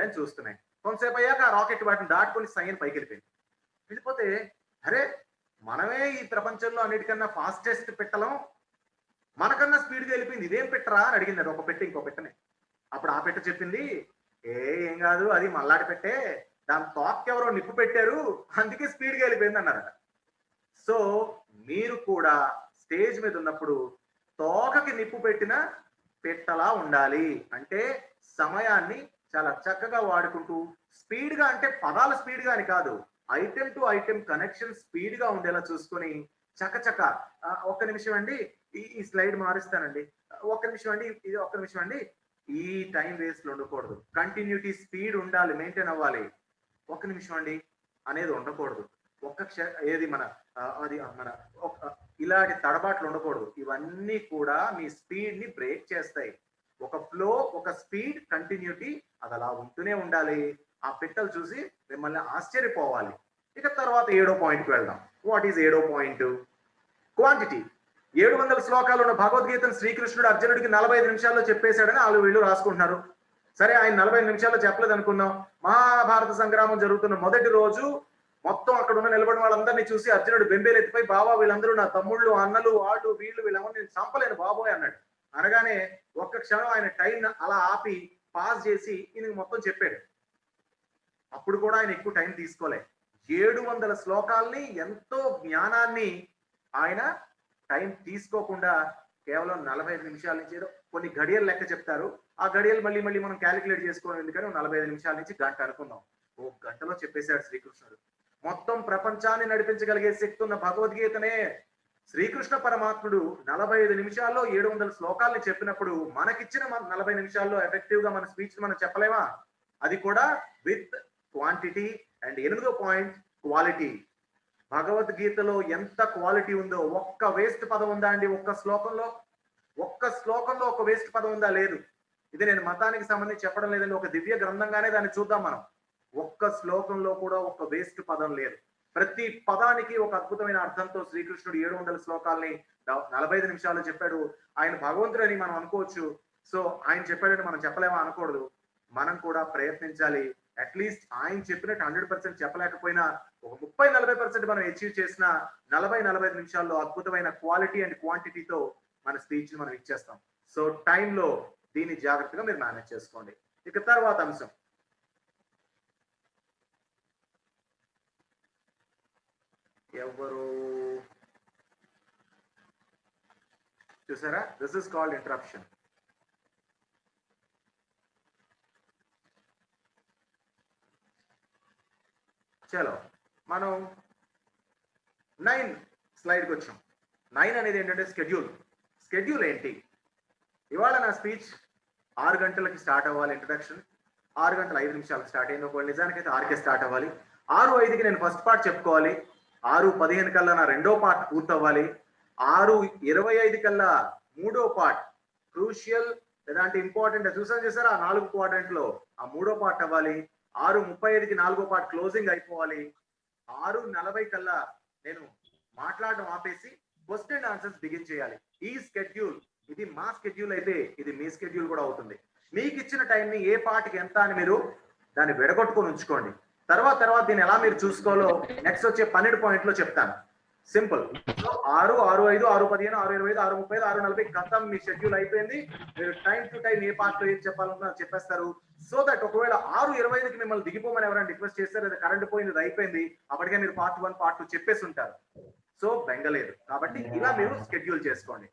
Speaker 2: అని చూస్తున్నాయి. కొంతసేపు అయ్యాక ఆ రాకెట్ వాటిని దాటుకొని సైన్ పైకి వెళ్ళిపోతే అరే మనమే ఈ ప్రపంచంలో అన్నిటికన్నా ఫాస్టెస్ట్ పెట్టలం, మనకన్నా స్పీడ్గా వెళ్ళిపోయింది, ఇదేం పెట్టరా అని అడిగింది. అది ఒక పెట్టె ఇంకో పెట్టనే. అప్పుడు ఆ పెట్టె చెప్పింది, ఏం కాదు, అది మల్లాడి పెట్టే, దాని తోకకి ఎవరో నిప్పు పెట్టారు, అందుకే స్పీడ్గా వెళ్ళిపోయింది అన్నారట. సో మీరు కూడా స్టేజ్ మీద ఉన్నప్పుడు తోకకి నిప్పు పెట్టిన పెట్టలా ఉండాలి. అంటే సమయాన్ని చాలా చక్కగా వాడుకుంటూ స్పీడ్ గా, అంటే పదాలు స్పీడ్ గా అని కాదు, item to item connection speed గా ఉండేలా చూసుకొని చకచక ఒక్క నిమిషం అండి, ఈ స్లైడ్ మారుస్తానండి, ఒక్క నిమిషం అండి, ఈ టైం వేస్ట్ ఉండకూడదు. కంటిన్యూటీ స్పీడ్ ఉండాలి, మెయింటైన్ అవ్వాలి. ఒక్క నిమిషం అండి అనేది ఉండకూడదు. ఏది మన ఇలాంటి తడబాట్లు ఉండకూడదు. ఇవన్నీ కూడా మీ స్పీడ్ ని బ్రేక్ చేస్తాయి. ఒక ఫ్లో, ఒక స్పీడ్, కంటిన్యూటీ అది అలా ఉంటూనే ఉండాలి. ఆ పిట్టలు చూసి మిమ్మల్ని ఆశ్చర్యపోవాలి. ఇక తర్వాత 7వ పాయింట్కి వెళ్దాం. వాట్ ఈజ్ 7వ పాయింట్? క్వాంటిటీ. 700 శ్లోకాలు ఉన్న భగవద్గీతను శ్రీకృష్ణుడు అర్జునుడికి 45 నిమిషాల్లో చెప్పేశాడని వాళ్ళు వీళ్ళు రాసుకుంటున్నారు. సరే, ఆయన 45 నిమిషాల్లో చెప్పలేదు అనుకుందాం. మహాభారత సంగ్రామం జరుగుతున్న మొదటి రోజు మొత్తం అక్కడ ఉన్న నిలబడిన వాళ్ళందరినీ చూసి అర్జునుడు బెంబేలెత్తిపోయి, బాబా వీళ్ళందరూ నా తమ్ముళ్ళు, అన్నలు, వాళ్ళు వీళ్ళు వీళ్ళెవరు నేను చంపలేను బాబోయ్ అన్నాడు. అనగానే ఒక్క క్షణం ఆయన టైం అలా ఆపి పాస్ చేసి ఈయనకి మొత్తం చెప్పాడు. అప్పుడు కూడా ఆయన ఎక్కువ టైం తీసుకోలే. 700 శ్లోకాల్ని, ఎంతో జ్ఞానాన్ని ఆయన టైం తీసుకోకుండా కేవలం 45 నిమిషాల నుంచి, ఏదో కొన్ని గడియలు లెక్క చెప్తారు, ఆ గడియలు మళ్ళీ మళ్ళీ మనం క్యాలిక్యులేట్ చేసుకోవడం ఎందుకని 45 నిమిషాల నుంచి గంట అనుకుందాం. ఓ గంటలో చెప్పేశాడు శ్రీకృష్ణుడు. మొత్తం ప్రపంచాన్ని నడిపించగలిగే శక్తి ఉన్న భగవద్గీతనే శ్రీకృష్ణ పరమాత్ముడు 45 నిమిషాల్లో 700 శ్లోకాల్ని చెప్పినప్పుడు మనకిచ్చిన 40 నిమిషాల్లో ఎఫెక్టివ్ గా మన స్పీచ్ మనం చెప్పలేమా? అది కూడా విత్ క్వాంటిటీ. అండ్ 8వ పాయింట్, క్వాలిటీ. భగవద్గీతలో ఎంత క్వాలిటీ ఉందో. ఒక్క వేస్ట్ పదం ఉందా అండి ఒక్క శ్లోకంలో? ఒక్క శ్లోకంలో ఒక వేస్ట్ పదం ఉందా? లేదు. ఇది నేను మతానికి సంబంధించి చెప్పడం లేదండి, ఒక దివ్య గ్రంథంగానే దాన్ని చూద్దాం మనం. ఒక్క శ్లోకంలో కూడా ఒక్క వేస్ట్ పదం లేదు. ప్రతి పదానికి ఒక అద్భుతమైన అర్థంతో శ్రీకృష్ణుడు 700 శ్లోకాల్ని 45 నిమిషాలు చెప్పాడు. ఆయన భగవంతుడని మనం అనుకోవచ్చు. సో ఆయన చెప్పాడని మనం చెప్పలేమా? అనకూడదు. మనం కూడా ప్రయత్నించాలి. అట్లీస్ట్ ఆయన చెప్పినట్టు 100% చెప్పలేకపోయినా ఒక 30-40% మనం అచీవ్ చేసిన 40-45 నిమిషాల్లో అద్భుతమైన క్వాలిటీ అండ్ క్వాంటిటీతో మన స్పీచ్ మనం ఇచ్చేస్తాం. సో టైంలో దీన్ని జాగ్రత్తగా మీరు మేనేజ్ చేసుకోండి. ఇక తర్వాత అంశం, ఎవరు చూసారా? This is called interruption. చలో మనం 9 స్లైడ్కి వచ్చాం. 9 అనేది ఏంటంటే స్కెడ్యూల్. స్కెడ్యూల్ ఏంటి? ఇవాళ నా స్పీచ్ 6 గంటలకి స్టార్ట్ అవ్వాలి ఇంట్రడక్షన్. 6 గంటల 5 నిమిషాలకు స్టార్ట్ అయింది. ఒకవేళ నిజానికైతే 6కే స్టార్ట్ అవ్వాలి. 6:05కి నేను ఫస్ట్ పార్ట్ చెప్పుకోవాలి. 6:15 కల్లా నా రెండో పార్ట్ పూర్తవ్వాలి. 6:25 కల్లా మూడో పార్ట్ క్రూషియల్ లేదంటే ఇంపార్టెంట్ చూసారా ఆ 4 క్వాడ్రంట్లో ఆ మూడో పార్ట్ అవ్వాలి. 6:35కి 4వ పార్ట్ క్లోజింగ్ అయిపోవాలి. 6:40 కల్లా నేను మాట్లాడడం ఆపేసి క్వశ్చన్ అండ్ ఆన్సర్స్ బిగిన్ చేయాలి. ఈ స్కెడ్యూల్, ఇది మా స్కెడ్యూల్ అయితే ఇది మీ స్కెడ్యూల్ కూడా అవుతుంది. మీకు ఇచ్చిన టైంని ఏ పార్ట్కి ఎంత అని మీరు దాన్ని విడగొట్టుకొని ఉంచుకోండి. తర్వాత దీన్ని ఎలా మీరు చూసుకోవాలో నెక్స్ట్ వచ్చే 12 పాయింట్లో చెప్తాను. సింపుల్. సో 6, 6:05, 6:15, 6:25, 6:30, 6:40 ఖతం మీ షెడ్యూల్ అయిపోయింది. మీరు time to time A part లో ఏం చెప్పాలన్నా చెప్పేస్తారు. సో దట్ ఒకవేళ 6:25కి మిమ్మల్ని దిగిపోమని ఎవరైనా రిక్వెస్ట్ చేస్తారు, అది కరెంట్ పోయింది, అయిపోయింది, అప్పటికే మీరు పార్ట్ 1, పార్ట్ 2 చెప్పేసి ఉంటారు. సో బెంగలేదు. కాబట్టి ఇలా మీరు షెడ్యూల్ చేసుకోండి.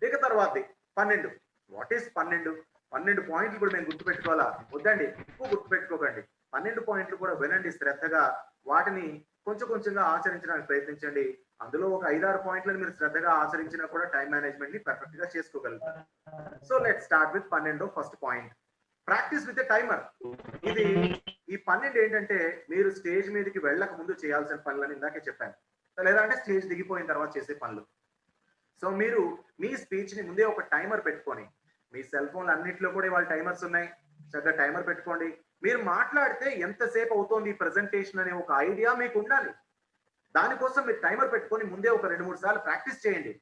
Speaker 2: ఇక తర్వాత 12. What is 12? 12 పాయింట్లు కూడా మేము గుర్తుపెట్టుకోవాలా? వద్దండి, ఎక్కువ గుర్తుపెట్టుకోకండి. 12 పాయింట్లు కూడా వినండి శ్రద్ధగా. వాటిని కొంచెంగా ఆచరించడానికి ప్రయత్నించండి. అందులో ఒక 5-6 పాయింట్లను మీరు శ్రద్ధగా ఆచరించినా కూడా టైం మేనేజ్మెంట్ ని పర్ఫెక్ట్ గా చేసుకోగలుగుతారు. So let start with 12. First point, practice with a timer. ఇది ఈ 12 ఏంటంటే మీరు స్టేజ్ మీదకి వెళ్ళక ముందు చేయాల్సిన పనులని ఇందాకే చెప్పాను, లేదంటే స్టేజ్ దిగిపోయిన తర్వాత చేసే పనులు. సో మీరు మీ స్పీచ్ ని ముందే ఒక టైమర్ పెట్టుకొని, మీ సెల్ ఫోన్లు అన్నింటిలో కూడా ఇవాళ టైమర్స్ ఉన్నాయి, చక్కగా టైమర్ పెట్టుకోండి. మీరు మాట్లాడితే ఎంతసేపు అవుతోంది ఈ ప్రెజెంటేషన్ అనే ఒక ఐడియా మీకు ఉండాలి. దానికోసం మీరు టైమర్ పెట్టుకొని ముందే ఒక 2-3 సార్లు ప్రాక్టీస్ చేయండి.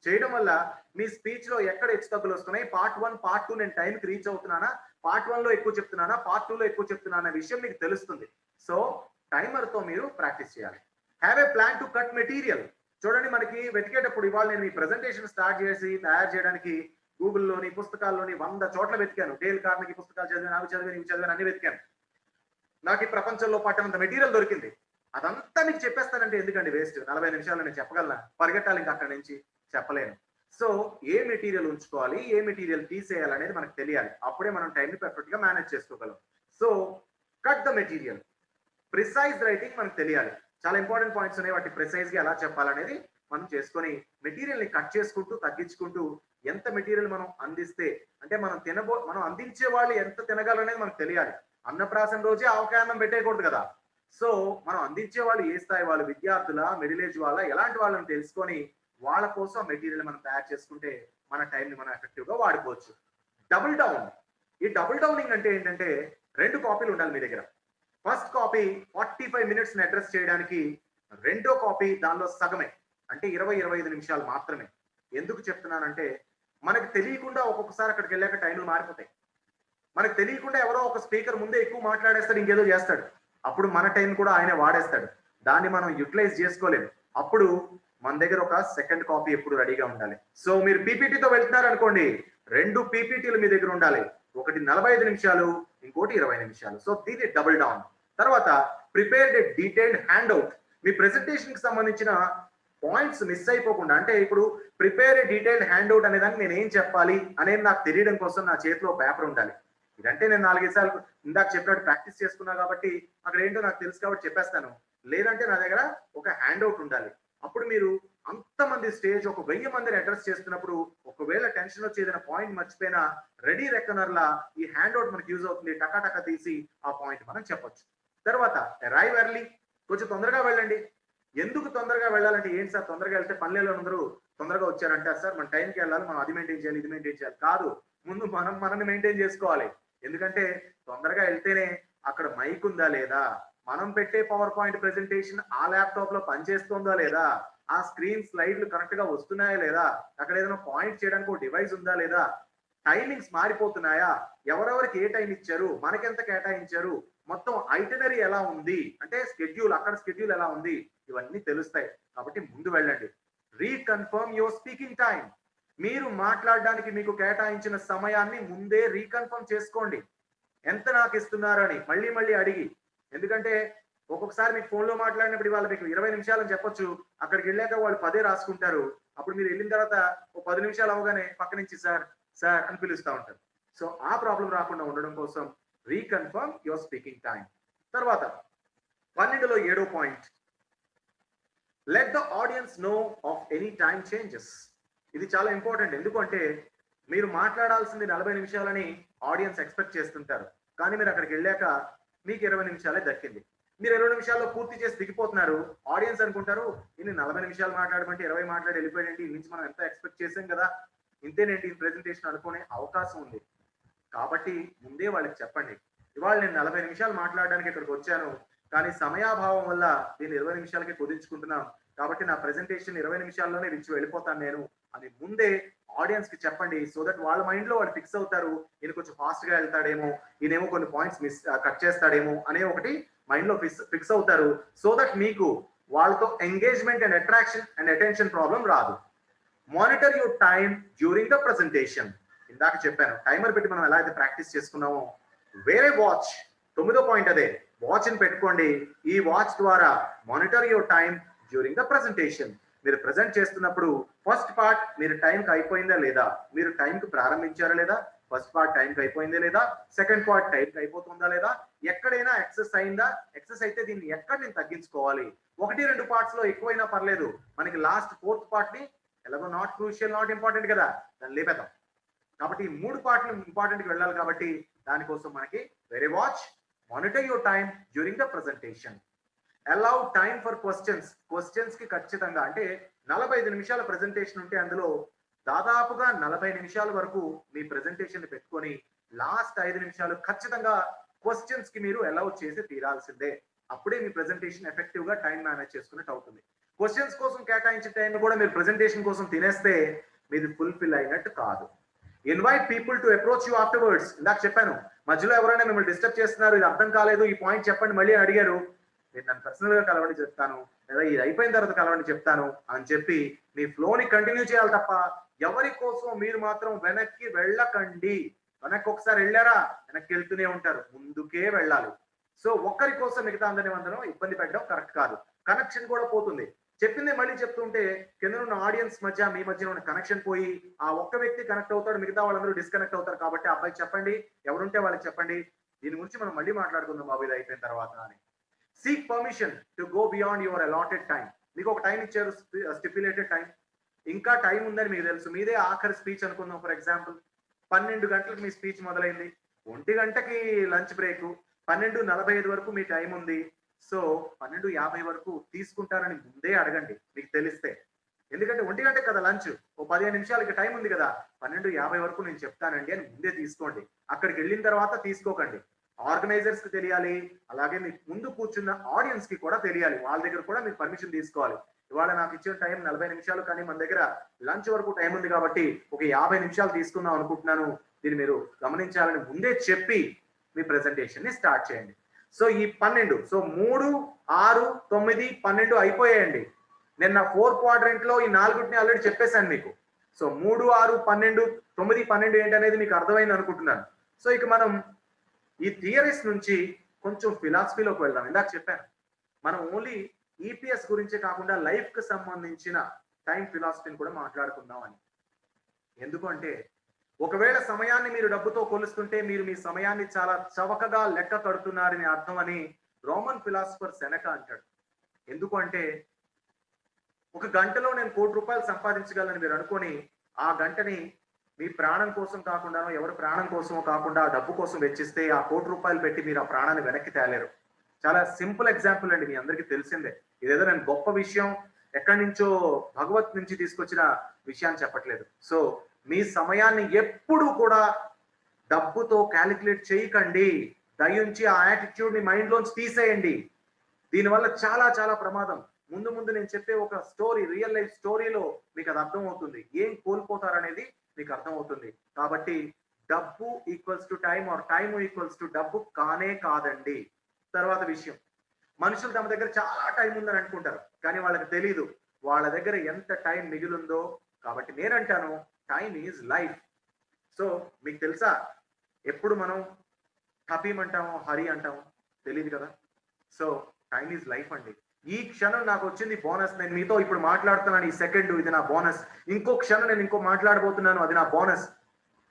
Speaker 2: చేయడం వల్ల మీ స్పీచ్ లో ఎక్కడ హెచ్చు తగ్గులు వస్తున్నాయి, పార్ట్ 1, పార్ట్ 2 నేను టైంకి రీచ్ అవుతున్నానా, పార్ట్ 1 లో ఎక్కువ చెప్తున్నానా, పార్ట్ 2 లో ఎక్కువ చెప్తున్నానా అనే విషయం మీకు తెలుస్తుంది. సో టైమర్ తో మీరు ప్రాక్టీస్ చేయాలి. Have a plan to cut material. చూడండి, మనకి వెతికేటప్పుడు ఇవాళ నేను ఈ ప్రెజెంటేషన్ స్టార్ట్ చేసి తయారు చేయడానికి గూగుల్లోని పుస్తకాల్లోని 100 చోట్ల వెతికాను. డేల్ కార్నెగీ పుస్తకాలు చదివాను, అవి చదివాను, అన్ని వెతికాను. నాకు ఈ ప్రపంచంలో పట్టినంత మెటీరియల్ దొరికింది. అదంతా మీకు చెప్పేస్తానంటే ఎందుకండి వేస్ట్? 40 నిమిషాలు నేను చెప్పగలనా? పరిగెట్టాలి ఇంకా అక్కడి నుంచి, చెప్పలేను. సో ఏ మెటీరియల్ ఉంచుకోవాలి, ఏ మెటీరియల్ తీసేయాలి అనేది మనకు తెలియాలి. అప్పుడే మనం టైంని పర్ఫెక్ట్ గా మేనేజ్ చేసుకోగలం. So cut the material. Precise writing మనకు తెలియాలి. చాలా ఇంపార్టెంట్ పాయింట్స్ ఉన్నాయి, వాటి ప్రిసైజ్ గా ఎలా చెప్పాలనేది మనం చేసుకొని మెటీరియల్ ని కట్ చేసుకుంటూ తగ్గించుకుంటూ ఎంత మెటీరియల్ మనం అందిస్తే, అంటే మనం అందించే వాళ్ళు ఎంత తినగలనేది మనకు తెలియాలి. అన్నప్రాసన రోజే ఆవకాయ అన్నం పెట్టేయకూడదు కదా. సో మనం అందించే వాళ్ళు ఏ స్థాయి వాళ్ళు, విద్యార్థుల, మిడిల్ ఏజ్ వాళ్ళ, ఎలాంటి వాళ్ళని తెలుసుకొని వాళ్ళ కోసం మెటీరియల్ మనం తయారు చేసుకుంటే మన టైంని మనం ఎఫెక్టివ్ గా వాడుకోవచ్చు. Double down. ఈ డబుల్ డౌనింగ్ అంటే ఏంటంటే 2 కాపీలు ఉండాలి మీ దగ్గర. ఫస్ట్ కాపీ 45 మినిట్స్ ని అడ్రస్ చేయడానికి రెండో కాపీ దానిలో సగమే, అంటే 20-25 నిమిషాలు మాత్రమే. ఎందుకు చెప్తున్నానంటే మనకు తెలియకుండా ఒక్కొక్కసారి అక్కడికి వెళ్ళాక టైంలు మారిపోతాయి. మనకు తెలియకుండా ఎవరో ఒక స్పీకర్ ముందే ఎక్కువ మాట్లాడేస్తాడు, ఇంకేదో చేస్తాడు. అప్పుడు మన టైం కూడా ఆయన వాడేస్తాడు. దాన్ని మనం యూటిలైజ్ చేసుకోలేము. అప్పుడు మన దగ్గర ఒక సెకండ్ కాపీ ఎప్పుడు రెడీగా ఉండాలి. సో మీరు పీపీటీతో వెళ్తున్నారు అనుకోండి, 2 పీపీటీలు మీ దగ్గర ఉండాలి. ఒకటి 45 నిమిషాలు, ఇంకోటి 20 నిమిషాలు. సో దీన్ని డబుల్ డౌన్. తర్వాత ప్రిపేర్డ్ ఏ డీటెయిల్డ్ హ్యాండ్ అవుట్. మీ ప్రెజెంటేషన్ కి సంబంధించిన పాయింట్స్ మిస్ అయిపోకుండా, అంటే ఇప్పుడు ప్రిపేర్ ఏ డీటెయిల్డ్ హ్యాండ్ అవుట్ అనే దానికి నేను ఏం చెప్పాలి అనేది నాకు తెలియడం కోసం నా చేతిలో పేపర్ ఉండాలి. ఇదంటే నేను 4-5 సార్లు ఇందాక చెప్పినట్టు ప్రాక్టీస్ చేసుకున్నా కాబట్టి అక్కడ ఏంటో నాకు తెలుసు కాబట్టి చెప్పేస్తాను. లేదంటే నా దగ్గర ఒక హ్యాండ్ అవుట్ ఉండాలి. అప్పుడు మీరు అంతమంది స్టేజ్ ఒక 1000 మందిని అడ్రస్ చేస్తున్నప్పుడు ఒకవేళ టెన్షన్ వచ్చి ఏదైనా పాయింట్ మర్చిపోయినా రెడీ రెక్కనర్లా ఈ హ్యాండ్ అవుట్ మనకి యూజ్ అవుతుంది. టకా తీసి ఆ పాయింట్ మనం చెప్పొచ్చు. తర్వాత అరైవ్ ఎర్లీ, కొంచెం తొందరగా వెళ్ళండి. ఎందుకు తొందరగా వెళ్ళాలంటే ఏంటి సార్, తొందరగా వెళ్తే పనులలో అందరూ తొందరగా వచ్చారంటారు సార్, మన టైంకి వెళ్ళాలి, మనం అది మెయింటైన్ చేయాలి, ఇది మెయింటైన్ చేయాలి. కాదు, ముందు మనల్ని మెయింటైన్ చేసుకోవాలి. ఎందుకంటే తొందరగా వెళ్తేనే అక్కడ మైక్ ఉందా లేదా, మనం పెట్టే పవర్ పాయింట్ ప్రెజెంటేషన్ ఆ ల్యాప్టాప్ లో పనిచేస్తుందా లేదా, ఆ స్క్రీన్ స్లైడ్లు కరెక్ట్ గా వస్తున్నాయా లేదా, అక్కడ ఏదైనా పాయింట్ చేయడానికి ఒక డివైస్ ఉందా లేదా, టైమింగ్స్ మారిపోతున్నాయా, ఎవరెవరికి ఏ టైం ఇచ్చారు, మనకెంత కేటాయించారు, మొత్తం ఐటనరీ ఎలా ఉంది, అంటే స్కెడ్యూల్, అక్కడ స్కెడ్యూల్ ఎలా ఉంది, ఇవన్నీ తెలుస్తాయి. కాబట్టి ముందు వెళ్ళండి. Reconfirm your speaking time. మీరు మాట్లాడడానికి మీకు కేటాయించిన సమయాన్ని ముందే రీకన్ఫర్మ్ చేసుకోండి. ఎంత నాకు ఇస్తున్నారు అని మళ్ళీ అడిగి. ఎందుకంటే ఒక్కొక్కసారి మీకు ఫోన్లో మాట్లాడినప్పుడు వాళ్ళు మీకు 20 నిమిషాలు అని చెప్పొచ్చు, అక్కడికి వెళ్ళాక వాళ్ళు 10 రాసుకుంటారు. అప్పుడు మీరు వెళ్ళిన తర్వాత ఒక 10 నిమిషాలు అవగానే పక్క నుంచి సార్ సార్ అని పిలుస్తూ ఉంటారు. సో ఆ ప్రాబ్లం రాకుండా ఉండడం కోసం రీకన్ఫర్మ్ యువర్ స్పీకింగ్ టైం. తర్వాత 12లో 7వ point, let the audience know of any time changes. ఇది చాలా ఇంపార్టెంట్. ఎందుకంటే మీరు మాట్లాడాల్సింది 40 నిమిషాలని ఆడియన్స్ ఎక్స్పెక్ట్ చేస్తుంటారు, కానీ మీరు అక్కడికి వెళ్ళాక మీకు 20 నిమిషాలే దక్కింది. మీరు 20 నిమిషాల్లో పూర్తి చేసి దిగిపోతున్నారు. ఆడియన్స్ అనుకుంటారు ఇన్ని 40 నిమిషాలు మాట్లాడమంటే 20 మాట్లాడి వెళ్ళిపోయాడండి, ఈ నుంచి మనం ఎంత ఎక్స్పెక్ట్ చేసాం కదా, ఇంతేనేంటి ప్రెజెంటేషన్ అనుకునే అవకాశం ఉంది. కాబట్టి ముందే వాళ్ళకి చెప్పండి, ఇవాళ నేను 40 నిమిషాలు మాట్లాడడానికి ఇక్కడికి వచ్చాను, కానీ సమయాభావం వల్ల నేను 20 నిమిషాలకే కుదించుకుంటున్నాను, కాబట్టి నా ప్రెజెంటేషన్ 20 నిమిషాల్లోనే ఇచ్చి వెళ్ళిపోతాను నేను అని ముందే ఆడియన్స్ కి చెప్పండి. సో దట్ వాళ్ళ మైండ్ లో వాళ్ళు ఫిక్స్ అవుతారు, ఈయన కొంచెం ఫాస్ట్ గా వెళ్తాడేమో, ఈయనేమో కొన్ని పాయింట్స్ కట్ చేస్తాడేమో అనే ఒకటి మైండ్ లో ఫిక్స్ అవుతారు. సో దట్ మీకు వాళ్ళతో engagement and attraction and attention problem రాదు. Monitor your time during the presentation. ఇందాక చెప్పాను టైమర్ పెట్టి మనం ఎలా అయితే ప్రాక్టీస్ చేసుకున్నామో, వేరే వాచ్, 9వ పాయింట్ అదే, వాచ్ ని పెట్టుకోండి. ఈ వాచ్ ద్వారా monitor your time during the presentation. మీరు ప్రెజెంట్ చేస్తున్నప్పుడు ఫస్ట్ పార్ట్ మీరు టైంకి అయిపోయిందా లేదా, మీరు టైంకి ప్రారంభించారా లేదా, ఫస్ట్ పార్ట్ టైంకి అయిపోయిందా లేదా, సెకండ్ పార్ట్ టైంకి అయిపోతుందా లేదా, ఎక్కడైనా ఎక్సెస్ అయిందా, ఎక్సెస్ అయితే దీన్ని ఎక్కడ నేను తగ్గించుకోవాలి. 1-2 పార్ట్స్ లో ఎక్కువైనా పర్లేదు, మనకి లాస్ట్ 4th పార్ట్ ని ఎలాగో నాట్ క్రూషియల్ నాట్ ఇంపార్టెంట్ కదా, దాన్ని లేపేద్దాం. కాబట్టి ఈ 3 పార్ట్లు ఇంపార్టెంట్ కి వెళ్ళాలి. కాబట్టి దానికోసం మనకి very watch, monitor your time during the presentation, allow time for questions కి ఖచ్చితంగా, అంటే 45 నిమిషాల ప్రెజెంటేషన్ ఉంటే అందులో దాదాపుగా 40 నిమిషాల వరకు మీ ప్రెజెంటేషన్ పెట్టుకొని లాస్ట్ 5 నిమిషాలు ఖచ్చితంగా క్వశ్చన్స్ కి మీరు అలౌ చేసి తీరాల్సిందే. అప్పుడే మీ ప్రెజెంటేషన్ ఎఫెక్టివ్ గా టైం మేనేజ్ చేసుకున్నట్టు అవుతుంది. క్వశ్చన్స్ కోసం కేటాయించే టైం కూడా మీరు ప్రెజెంటేషన్ కోసం తినేస్తే మీది ఫుల్ఫిల్ అయినట్టు కాదు. Invite people to approach you afterwards. ఇందాక చెప్పాను, మధ్యలో ఎవరైనా మిమ్మల్ని డిస్టర్బ్ చేస్తున్నారు, ఇది అర్థం కాలేదు, ఈ పాయింట్ చెప్పండి మళ్ళీ అడిగారు, నేను నన్ను పర్సనల్ గా కలవండి చెప్తాను, లేదా ఇది అయిపోయిన తర్వాత కలవండి చెప్తాను అని చెప్పి మీ ఫ్లోని కంటిన్యూ చేయాలి తప్ప ఎవరి కోసం మీరు మాత్రం వెనక్కి వెళ్ళకండి. వెనక్కి ఒకసారి వెళ్ళారా వెనక్కి వెళ్తూనే ఉంటారు, ముందుకే వెళ్ళాలి. సో ఒక్కరి కోసం మిగతా అందరినీ అందరం ఇబ్బంది పెట్టడం కరెక్ట్ కాదు. కనెక్షన్ కూడా పోతుంది. చెప్పింది మళ్ళీ చెప్తుంటే కింద ఉన్న ఆడియన్స్ మధ్య మీ మధ్య ఉన్న కనెక్షన్ పోయి ఆ ఒక్క వ్యక్తి కనెక్ట్ అవుతాడు, మిగతా వాళ్ళందరూ డిస్కనెక్ట్ అవుతారు. కాబట్టి అబ్బాయికి చెప్పండి, ఎవరుంటే వాళ్ళకి చెప్పండి, దీని గురించి మనం మళ్ళీ మాట్లాడుకుందాం బాబు ఇది అయిపోయిన తర్వాత అని. Seek permission to go beyond your allotted time. మీకు ఒక టైం ఇచ్చారు, స్టిప్యులేటెడ్ టైం, ఇంకా టైం ఉందని మీకు తెలుసు, మీదే ఆఖరి స్పీచ్ అనుకుందాం. ఫర్ ఎగ్జాంపుల్ 12 గంటలకు మీ స్పీచ్ మొదలైంది, 1 గంటకి లంచ్ బ్రేక్, 12:45 వరకు మీ టైం ఉంది. సో 12:50 వరకు తీసుకుంటారని ముందే అడగండి మీకు తెలిస్తే. ఎందుకంటే 1 గంటకి కదా లంచ్, ఓ 15 నిమిషాలకి టైం ఉంది కదా, 12:50 వరకు నేను చెప్తానండి అని ముందే తీసుకోండి. అక్కడికి వెళ్ళిన తర్వాత తీసుకోకండి. ఆర్గనైజర్స్ కి తెలియాలి, అలాగే మీ ముందు కూర్చున్న ఆడియన్స్ కి కూడా తెలియాలి. వాళ్ళ దగ్గర కూడా మీరు పర్మిషన్ తీసుకోవాలి. ఇవాళ నాకు ఇచ్చిన టైం 40 నిమిషాలు, కానీ మన దగ్గర లంచ్ వరకు టైం ఉంది కాబట్టి ఒక 50 నిమిషాలు తీసుకుందాం అనుకుంటున్నాను, దీన్ని మీరు గమనించాలని ముందే చెప్పి మీ ప్రెజెంటేషన్ ని స్టార్ట్ చేయండి. సో ఈ 12, సో 3, 6, 9, 12 అయిపోయాయండి. నేను నా 4 క్వాడ్రెంట్ లో ఈ 4ని ఆల్రెడీ చెప్పేశాను మీకు. సో 3, 6, 12, 9, 12 ఏంటనేది మీకు అర్థమైంది అనుకుంటున్నాను. సో ఇక మనం ఈ థియరీస్ నుంచి కొంచెం ఫిలాసఫీలోకి వెళ్దాం. ఇందాక చెప్పాను మనం ఓన్లీ ఈపీఎస్ గురించే కాకుండా లైఫ్ కి సంబంధించిన టైం ఫిలాసఫీని కూడా మాట్లాడుకుందాం అని. ఎందుకంటే ఒకవేళ సమయాన్ని మీరు డబ్బుతో కొలుస్తుంటే మీరు మీ సమయాన్ని చాలా చవకగా లెక్క కడుతున్నారని అర్థం అని రోమన్ ఫిలాసఫర్ సెనెకా అంటాడు. ఎందుకంటే ఒక గంటలో నేను ₹1,00,00,000 సంపాదించగలను మీరు అనుకొని ఆ గంటని మీ ప్రాణం కోసం కాకుండానో ఎవరి ప్రాణం కోసమో కాకుండా ఆ డబ్బు కోసం వెచ్చిస్తే ఆ ₹1,00,00,000 పెట్టి మీరు ఆ ప్రాణాన్ని వెనక్కి తేలేరు. చాలా సింపుల్ ఎగ్జాంపుల్ అండి, మీ అందరికీ తెలిసిందే. ఇదేదో నేను గొప్ప విషయం ఎక్కడి నుంచో భగవత్ నుంచి తీసుకొచ్చిన విషయాన్ని చెప్పట్లేదు. సో మీ సమయాన్ని ఎప్పుడు కూడా డబ్బుతో క్యాలిక్యులేట్ చేయకండి. దయించి ఆ యాటిట్యూడ్ ని మైండ్ లోంచి తీసేయండి. దీనివల్ల చాలా చాలా ప్రమాదం. ముందు ముందు నేను చెప్పే ఒక స్టోరీ, రియల్ లైఫ్ స్టోరీలో మీకు అది అర్థం అవుతుంది. ఏం కోల్పోతారనేది మీకు అర్థం అవుతుంది. కాబట్టి డబ్బు equals to time or time equals to డబ్బు కానే కాదండి. తర్వాత విషయం, మనుషులు తమ దగ్గర చాలా టైం ఉందని అనుకుంటారు, కానీ వాళ్ళకి తెలీదు వాళ్ళ దగ్గర ఎంత టైం మిగిలిందో. కాబట్టి నేనంటాను టైం ఈజ్ లైఫ్. సో మీకు తెలుసా ఎప్పుడు మనం హపీమ్ అంటాము, హరి అంటాము, తెలియదు కదా. సో టైం ఈజ్ లైఫ్ అండి. ఈ క్షణం నాకు వచ్చింది బోనస్. నేను మీతో ఇప్పుడు మాట్లాడుతున్నాను, ఈ సెకండ్ ఇది నా బోనస్. ఇంకో క్షణం నేను ఇంకో మాట్లాడబోతున్నాను, అది నా బోనస్.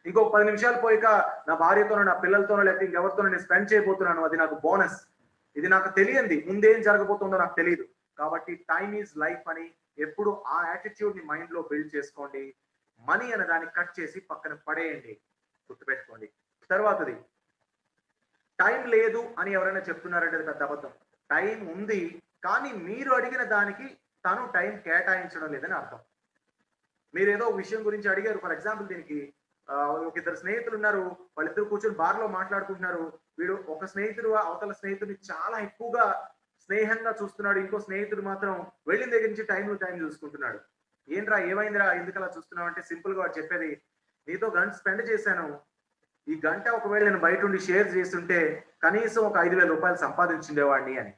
Speaker 2: ఇంకో 10 నిమిషాలు పోయాక నా భార్యతోనో నా పిల్లలతోనో లేకపోతే ఇంకెవరితోనో నేను స్పెండ్ చేయబోతున్నాను, అది నాకు బోనస్. ఇది నాకు తెలియంది, ముందేం జరగబోతుందో నాకు తెలియదు. కాబట్టి టైం ఈజ్ లైఫ్ అని ఎప్పుడు ఆ యాటిట్యూడ్ ని మైండ్ లో బిల్డ్ చేసుకోండి. మనీ అనే దాన్ని కట్ చేసి పక్కన పడేయండి, గుర్తుపెట్టుకోండి. తర్వాతది, టైం లేదు అని ఎవరైనా చెప్తున్నారంటే అది పెద్ద అబద్ధం. టైం ఉంది, కానీ మీరు అడిగిన దానికి తను టైం కేటాయించడం లేదని అర్థం. మీరు ఏదో విషయం గురించి అడిగారు, ఫర్ ఎగ్జాంపుల్ దీనికి ఒక ఇద్దరు స్నేహితులు ఉన్నారు, వాళ్ళిద్దరు కూర్చొని బార్ లో మాట్లాడుకుంటున్నారు. వీడు ఒక స్నేహితుడు అవతల స్నేహితుడిని చాలా ఎక్కువగా స్నేహంగా చూస్తున్నాడు, ఇంకో స్నేహితుడు మాత్రం వెళ్ళిన దగ్గర నుంచి టైం చూసుకుంటున్నాడు. ఏంట్రా ఏమైందిరా ఎందుకు అలా చూస్తున్నావు అంటే సింపుల్ గా వాడు చెప్పేది, నీతో గంట స్పెండ్ చేశాను, ఈ గంట ఒకవేళ నేను బయట ఉండి షేర్ చేస్తుంటే కనీసం ఒక ₹5,000 సంపాదించుండేవాడిని అని.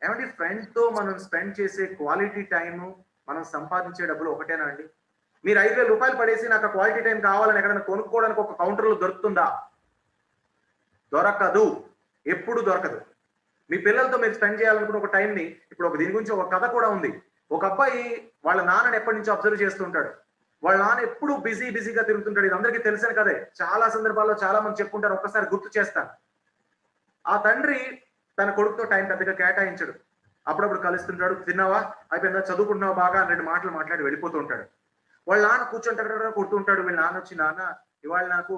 Speaker 2: ఏమంటే ఫ్రెండ్ తో మనం స్పెండ్ చేసే క్వాలిటీ టైం మనం సంపాదించే డబ్బులు ఒకటేనా అండి? మీరు ₹5,000 పడేసి నాకు క్వాలిటీ టైం కావాలని ఎక్కడైనా కొనుక్కోవడానికి ఒక కౌంటర్లో దొరుకుతుందా? దొరకదు, ఎప్పుడు దొరకదు. మీ పిల్లలతో మీరు స్పెండ్ చేయాలనుకున్న ఒక టైంని, ఇప్పుడు ఒక దీని గురించి ఒక కథ కూడా ఉంది. ఒక అబ్బాయి వాళ్ళ నాన్నని ఎప్పటి నుంచో అబ్జర్వ్ చేస్తుంటాడు. వాళ్ళ నాన్న ఎప్పుడు బిజీగా తిరుగుతుంటాడు. ఇది అందరికీ తెలిసిన కదే, చాలా సందర్భాల్లో చాలా మంది చెప్పుకుంటారు. ఒక్కసారి గుర్తు చేస్తాను. ఆ తండ్రి తన కొడుకుతో టైం పెద్దగా కేటాయించడు. అప్పుడప్పుడు కలుస్తుంటాడు, తిన్నావా అయిపోయిందా, చదువుకుంటున్నావా బాగా అని 2 మాటలు మాట్లాడి వెళ్ళిపోతూ ఉంటాడు. వాళ్ళ నాన్న కూర్చుంటాడు, కొడుతుంటాడు. వీళ్ళ నాన్న వచ్చి, నాన్న ఇవాళ నాకు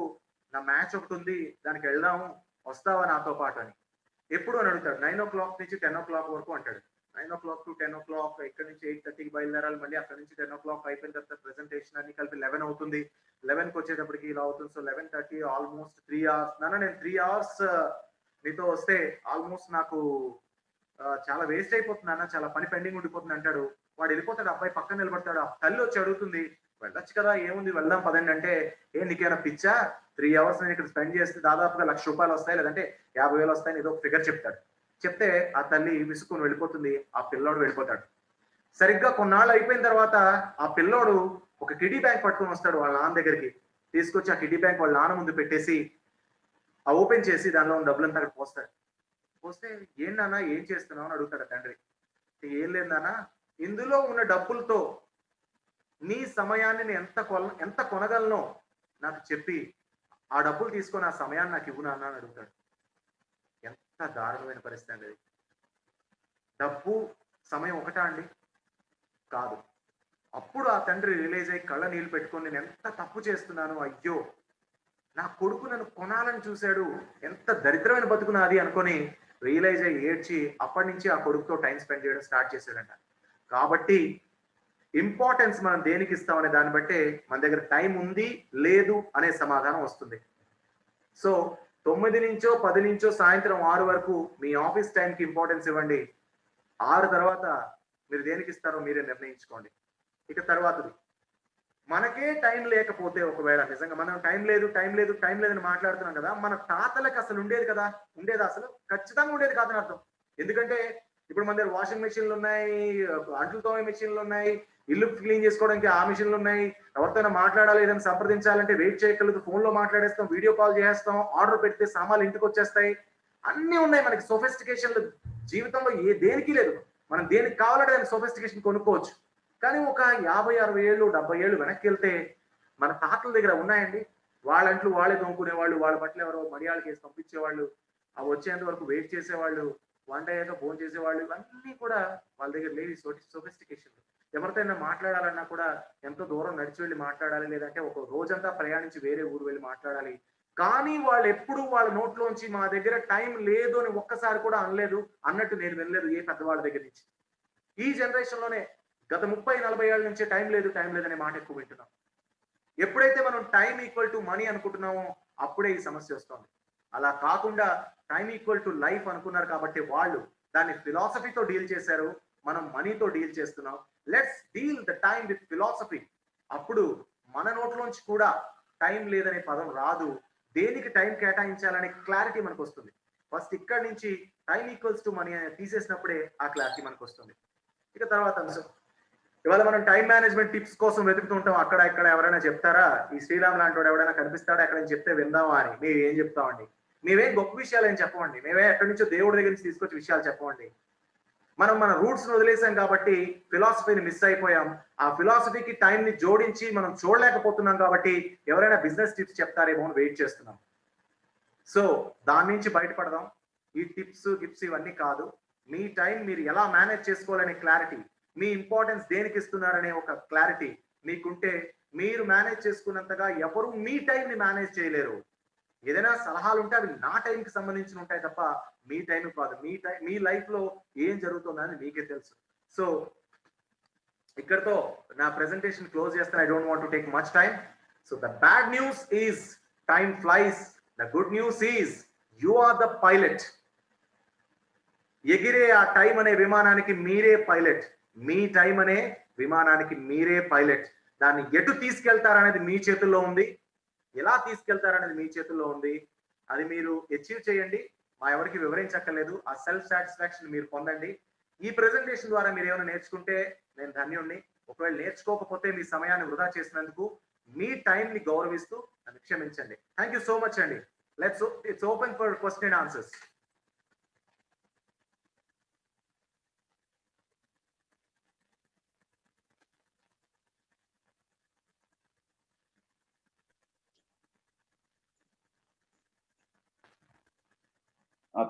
Speaker 2: నా మ్యాచ్ ఒకటి ఉంది, దానికి వెళ్దాము, వస్తావా నాతో పాటు అని ఎప్పుడు అని అడుగుతాడు. 9 o'clock నుంచి 10 o'clock వరకు అంటాడు. 9 o'clock to 10 o'clock, ఇక్కడ నుంచి 8:30కి బయలుదేరాలి, మళ్ళీ అక్కడ నుంచి 10 o'clock అయిపోయిన తర్వాత ప్రెజెంటేషన్ అన్ని కలిపి 11 అవుతుంది. 11కి వచ్చేటప్పటికి ఇలా అవుతుంది. So 11:30, almost 3 hours. నాన్న నేను 3 hours నీతో వస్తే ఆల్మోస్ట్ నాకు చాలా వేస్ట్ అయిపోతుంది అన్న, చాలా పని పెండింగ్ ఉండిపోతుంది అంటాడు. వాడు వెళ్ళిపోతాడు. అబ్బాయి పక్కన నిలబడతాడు. ఆ తల్లి వచ్చి అడుగుతుంది, వెళ్ళొచ్చు కదా, ఏముంది వెళ్దాం పదండి అంటే, నీకేమైనా పిచ్చా, 3 hours నేను ఇక్కడ స్పెండ్ చేస్తే దాదాపుగా ₹1,00,000 వస్తాయి, లేదంటే 50,000 వస్తాయని ఏదో ఫిగర్ చెప్తాడు. చెప్తే ఆ తల్లి విసుక్కుని వెళ్ళిపోతుంది. ఆ పిల్లోడు వెళ్ళిపోతాడు. సరిగ్గా కొన్నాళ్ళు అయిపోయిన తర్వాత ఆ పిల్లోడు ఒక కిడ్డీ బ్యాంక్ పట్టుకొని వస్తాడు వాళ్ళ నాన్న దగ్గరికి. తీసుకొచ్చి ఆ కిడ్డీ బ్యాంక్ వాళ్ళ నాన్న ముందు పెట్టేసి ఆ ఓపెన్ చేసి దానిలో ఉన్న డబ్బులంతా అక్కడ పోస్తాడు. పోస్తే ఏం నాన్న ఏం చేస్తున్నావు అని అడుగుతాడు తండ్రి. ఏం లేదు నాన్న, ఇందులో ఉన్న డబ్బులతో నీ సమయాన్ని నేను ఎంత కొనగలనో నాకు చెప్పి ఆ డబ్బులు తీసుకొని ఆ సమయాన్ని నాకు ఇవ్వు నాన్న అని అడుగుతాడు. ఎంత దారుణమైన పరిస్థితి అండి. డబ్బు సమయం ఒకటా అండి? కాదు. అప్పుడు ఆ తండ్రి రియలైజ్ అయ్యి కళ్ళ నీళ్ళు పెట్టుకొని, నేను ఎంత తప్పు చేస్తున్నాను, అయ్యో నా కొడుకు నన్ను కొనాలని చూశాడు, ఎంత దరిద్రమైన బతుకు నాది అనుకొని రియలైజ్ అయ్యి ఏడ్చి అప్పటి నుంచి ఆ కొడుకుతో టైం స్పెండ్ చేయడం స్టార్ట్ చేశాడంట. కాబట్టి ఇంపార్టెన్స్ మనం దేనికి ఇస్తామనే దాన్ని బట్టే మన దగ్గర టైం ఉంది లేదు అనే సమాధానం వస్తుంది. సో 9 నుంచో 10 నుంచో సాయంత్రం 6 వరకు మీ ఆఫీస్ టైంకి ఇంపార్టెన్స్ ఇవ్వండి. 6 తర్వాత మీరు దేనికి ఇస్తారో మీరే నిర్ణయించుకోండి. ఇక తర్వాతది, మనకే టైం లేకపోతే ఒకవేళ నిజంగా మనం టైం లేదని మాట్లాడుతున్నాం కదా, మన తాతలకు అసలు ఉండేది కదా? ఉండేది అసలు? ఖచ్చితంగా ఉండేది కాదని అర్థం. ఎందుకంటే ఇప్పుడు మన దగ్గర వాషింగ్ మెషిన్లు ఉన్నాయి, అంట్లు తోమే మెషిన్లు ఉన్నాయి, ఇల్లు క్లీన్ చేసుకోవడానికి ఆ మెషిన్లు ఉన్నాయి. ఎవరితోనైనా మాట్లాడాలి, ఏదైనా సంప్రదించాలంటే వెయిట్ చేయగలదు, ఫోన్ లో మాట్లాడేస్తాం, వీడియో కాల్ చేస్తాం, ఆర్డర్ పెడితే సామాన్లు ఇంటికి వచ్చేస్తాయి. అన్ని ఉన్నాయి మనకి. సొఫిస్టికేషన్ జీవితంలో దేనికి లేదు. మనం దేనికి కావాలంటే దానికి సొఫిస్టికేషన్ కొనుక్కోవచ్చు. కానీ ఒక 50, 60 ఏళ్ళు 70 ఏళ్ళు వెనక్కి వెళ్తే మన తాతల దగ్గర ఉన్నాయండి. వాళ్ళంట్లు వాళ్ళే దొంకునేవాళ్ళు, వాళ్ళ బట్టలు ఎవరో మడియాళ్ళకి వేసి పంపించేవాళ్ళు, అవి వచ్చేంత వరకు వెయిట్ చేసేవాళ్ళు, వంట అయ్యాక ఫోన్ చేసేవాళ్ళు. ఇవన్నీ కూడా వాళ్ళ దగ్గర లేని సొఫిస్టికేషన్. ఎవరితోనైనా మాట్లాడాలన్నా కూడా ఎంతో దూరం నడిచి వెళ్ళి మాట్లాడాలి, లేదంటే ఒక రోజంతా ప్రయాణించి వేరే ఊరు వెళ్ళి మాట్లాడాలి. కానీ వాళ్ళు ఎప్పుడు వాళ్ళ నోట్లోంచి మా దగ్గర టైం లేదు అని ఒక్కసారి కూడా అనలేదు అన్నట్టు నేను వినలేదు ఏ పెద్దవాళ్ళ దగ్గర నుంచి. ఈ జనరేషన్ లోనే గత 30-40 ఏళ్ళ నుంచే టైం లేదనే మాట ఎక్కువ వింటున్నాం. ఎప్పుడైతే మనం టైం ఈక్వల్ టు మనీ అనుకుంటున్నామో అప్పుడే ఈ సమస్య వస్తుంది. అలా కాకుండా టైం ఈక్వల్ టు లైఫ్ అనుకున్నారు కాబట్టి వాళ్ళు దాన్ని ఫిలాసఫీతో డీల్ చేశారు, మనం మనీతో డీల్ చేస్తున్నాం. Let's deal the time with philosophy. అప్పుడు మన నోట్లోంచి కూడా టైం లేదనే పదం రాదు. దేనికి టైం కేటాయించాలనే క్లారిటీ మనకు వస్తుంది. ఫస్ట్ ఇక్కడి నుంచి టైం ఈక్వల్స్ టు మనీ అనేది తీసేసినప్పుడే ఆ క్లారిటీ మనకు వస్తుంది. ఇక తర్వాత అంశం, ఇవాళ మనం టైం మేనేజ్మెంట్ టిప్స్ కోసం వెతుకుతూ ఉంటాం. అక్కడ ఇక్కడ ఎవరైనా చెప్తారా? ఈ శ్రీరామ్ లాంటి వాడు ఎవరైనా కనిపిస్తాడా ఎక్కడ చెప్తే విందామా అని. మేము ఏం చెప్తామండి? మేమేం గొప్ప విషయాలు ఏం చెప్పమండి. మేమే ఎక్కడి నుంచో దేవుడి దగ్గర నుంచి తీసుకొచ్చి విషయాలు చెప్పమండి. మనం మన రూట్స్ వదిలేసాం కాబట్టి ఫిలాసఫీని మిస్ అయిపోయాం. ఆ ఫిలాసఫీకి టైం ని జోడించి మనం చూడలేకపోతున్నాం కాబట్టి ఎవరైనా బిజినెస్ టిప్స్ చెప్తారేమో అని వెయిట్ చేస్తున్నాం. సో దాని నుంచి బయటపడదాం. ఈ టిప్స్ గిప్స్ ఇవన్నీ కాదు. మీ టైం మీరు ఎలా మేనేజ్ చేసుకోవాలనే క్లారిటీ, మీ ఇంపార్టెన్స్ దేనికి ఇస్తున్నారనే ఒక క్లారిటీ మీకుంటే మీరు మేనేజ్ చేసుకున్నంతగా ఎవరు మీ టైం ని మేనేజ్ చేయలేరు. ఏదైనా సలహాలు ఉంటే అవి నా టైంకి సంబంధించిన ఉంటాయి తప్ప మీ టైం కాదు. మీ లైఫ్ లో ఏం జరుగుతుందని మీకే తెలుసు. సో ఇక్కడతో నా ప్రెజెంటేషన్ క్లోజ్ చేస్తాను. I don't want to take much time. So the bad news is time flies. The good news is you are the pilot. ఎగిరే ఆ టైం అనే విమానానికి మీరే పైలట్. మీ టైం అనే విమానానికి మీరే పైలట్. దాన్ని ఎటు తీసుకెళ్తారనేది మీ చేతుల్లో ఉంది. ఎలా తీసుకెళ్తారనేది మీ చేతుల్లో ఉంది. అది మీరు అచీవ్ చేయండి. మా ఎవరికి వివరించక్కర్లేదు. ఆ సెల్ఫ్ సాటిస్ఫాక్షన్ మీరు పొందండి. ఈ ప్రెజెంటేషన్ ద్వారా మీరు ఏమైనా నేర్చుకుంటే నేను ధన్యుణ్ణి. ఒకవేళ నేర్చుకోకపోతే మీ సమయాన్ని వృధా చేసినందుకు మీ టైం ని గౌరవిస్తూ నన్ను క్షమించండి. థ్యాంక్ యూ సో మచ్ అండి. It's open for question and answers.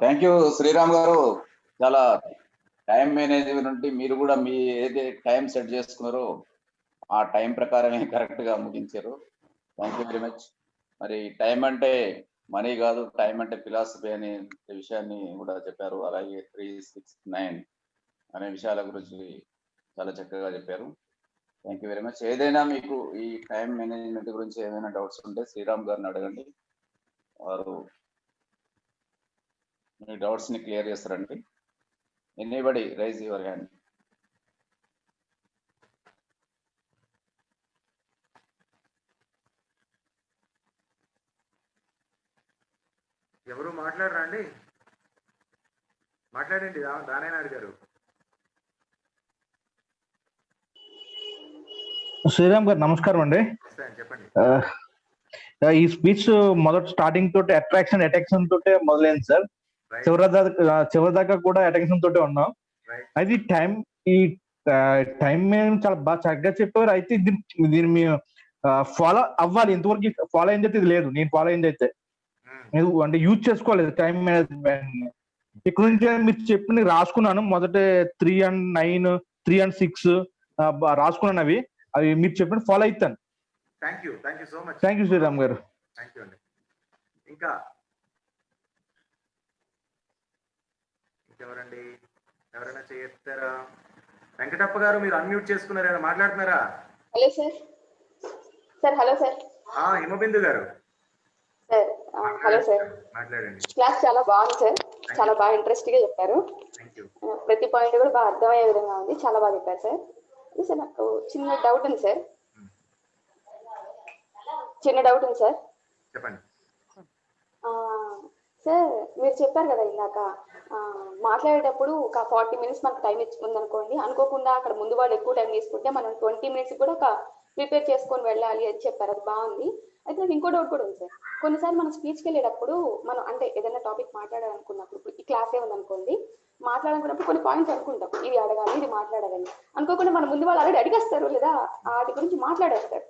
Speaker 1: Thank you Sriram గారు. చాలా టైం మేనేజ్మెంట్ నుండి మీరు కూడా మీ ఏదైతే టైం సెట్ చేసుకున్నారో ఆ టైం ప్రకారమే కరెక్ట్ గా ముగించారు. Thank you very much. మరి టైం అంటే మనీ కాదు, టైం అంటే ఫిలాసఫీ అనే విషయాన్ని కూడా చెప్పారు. అలాగే 369 అనే విషయాల గురించి చాలా చక్కగా చెప్పారు. Thank you very much. ఏదైనా మీకు ఈ టైం మేనేజ్మెంట్ గురించి ఏమైనా డౌట్స్ ఉంటే శ్రీరామ్ గారిని అడగండి. వారు మీ డౌట్స్ ని క్లియర్ చేస్తారండి. Anybody rise your hand.
Speaker 2: ఎవరు మాట్లాడరా అండి? మాట్లాడండి. దానేనాయుడు గారు.
Speaker 4: శ్రీరామ్ గారు నమస్కారం అండి.
Speaker 2: చెప్పండి.
Speaker 4: ఈ స్పీచ్ మొదటి స్టార్టింగ్ తోటి అట్రాక్షన్ తోటే మొదలైంది సార్. చివరి దాకా కూడా అట్రాక్షన్ తోటే ఉన్నాం. అయితే ఈ టైం చాలా బాగా చక్కగా చెప్పారు. అయితే దీన్ని మేము ఫాలో అవ్వాలి. ఇంతవరకు ఫాలో అయింది అయితే ఇది లేదు. నేను ఫాలో అయింది అయితే అంటే యూజ్ చేసుకోలేదు టైం మేనేజ్మెంట్. ఇక్కడ నుంచి మీరు చెప్పి రాసుకున్నాను. మొదట 3 and 9, 3 and 6 రాసుకున్నాను. అవి మీరు చెప్పిన ఫాలో అవుతాను.
Speaker 2: Thank you so much.
Speaker 4: Thank you Sriram గారు.
Speaker 2: థ్యాంక్ యూ అండి. ఇంకా ఇంకెవరండి? ఎవరైనా చేస్తారా? వెంకటప్ప గారు మీరు అన్మ్యూట్ చేసుకున్నారా? మాట్లాడుతున్నారా?
Speaker 5: Hello sir. Hello sir.
Speaker 2: Himabindu గారు.
Speaker 5: Sir hello sir.
Speaker 2: మాట్లాడండి.
Speaker 5: క్లాస్ చాలా బాగుంది సార్. చాలా బాగా ఇంట్రెస్ట్ గా చెప్పారు. ప్రతి పాయింట్ కూడా బాగా అర్థమయ్యే విధంగా ఉంది. చాలా బాగా చెప్పారు సార్. సార్ నాకు చిన్న డౌట్ ఉంది సార్.
Speaker 2: చెప్పండి
Speaker 5: సార్. మీరు చెప్పారు కదా ఇందాక మాట్లాడేటప్పుడు ఒక 40 minutes మనకు టైం ఉందనుకోండి, అనుకోకుండా అక్కడ ముందు వాళ్ళు ఎక్కువ టైం తీసుకుంటే మనం 20 minutes కూడా ఒక ప్రిపేర్ చేసుకొని వెళ్ళాలి అని చెప్పారు. అది బాగుంది. అయితే నాకు ఇంకో డౌట్ కూడా ఉంది సార్. కొన్నిసార్లు మనం స్పీచ్కి వెళ్ళేటప్పుడు మనం అంటే ఏదైనా టాపిక్ మాట్లాడాలనుకున్నప్పుడు ఈ క్లాసే ఉందనుకోండి, మాట్లాడాలనుకున్నప్పుడు కొన్ని పాయింట్స్ అనుకుంటాం, ఇది అడగాలి ఇది మాట్లాడాలని. అనుకోకుండా మన ముందు వాళ్ళు ఆల్రెడీ అడిగేస్తారు లేదా వాటి గురించి మాట్లాడేస్తారు.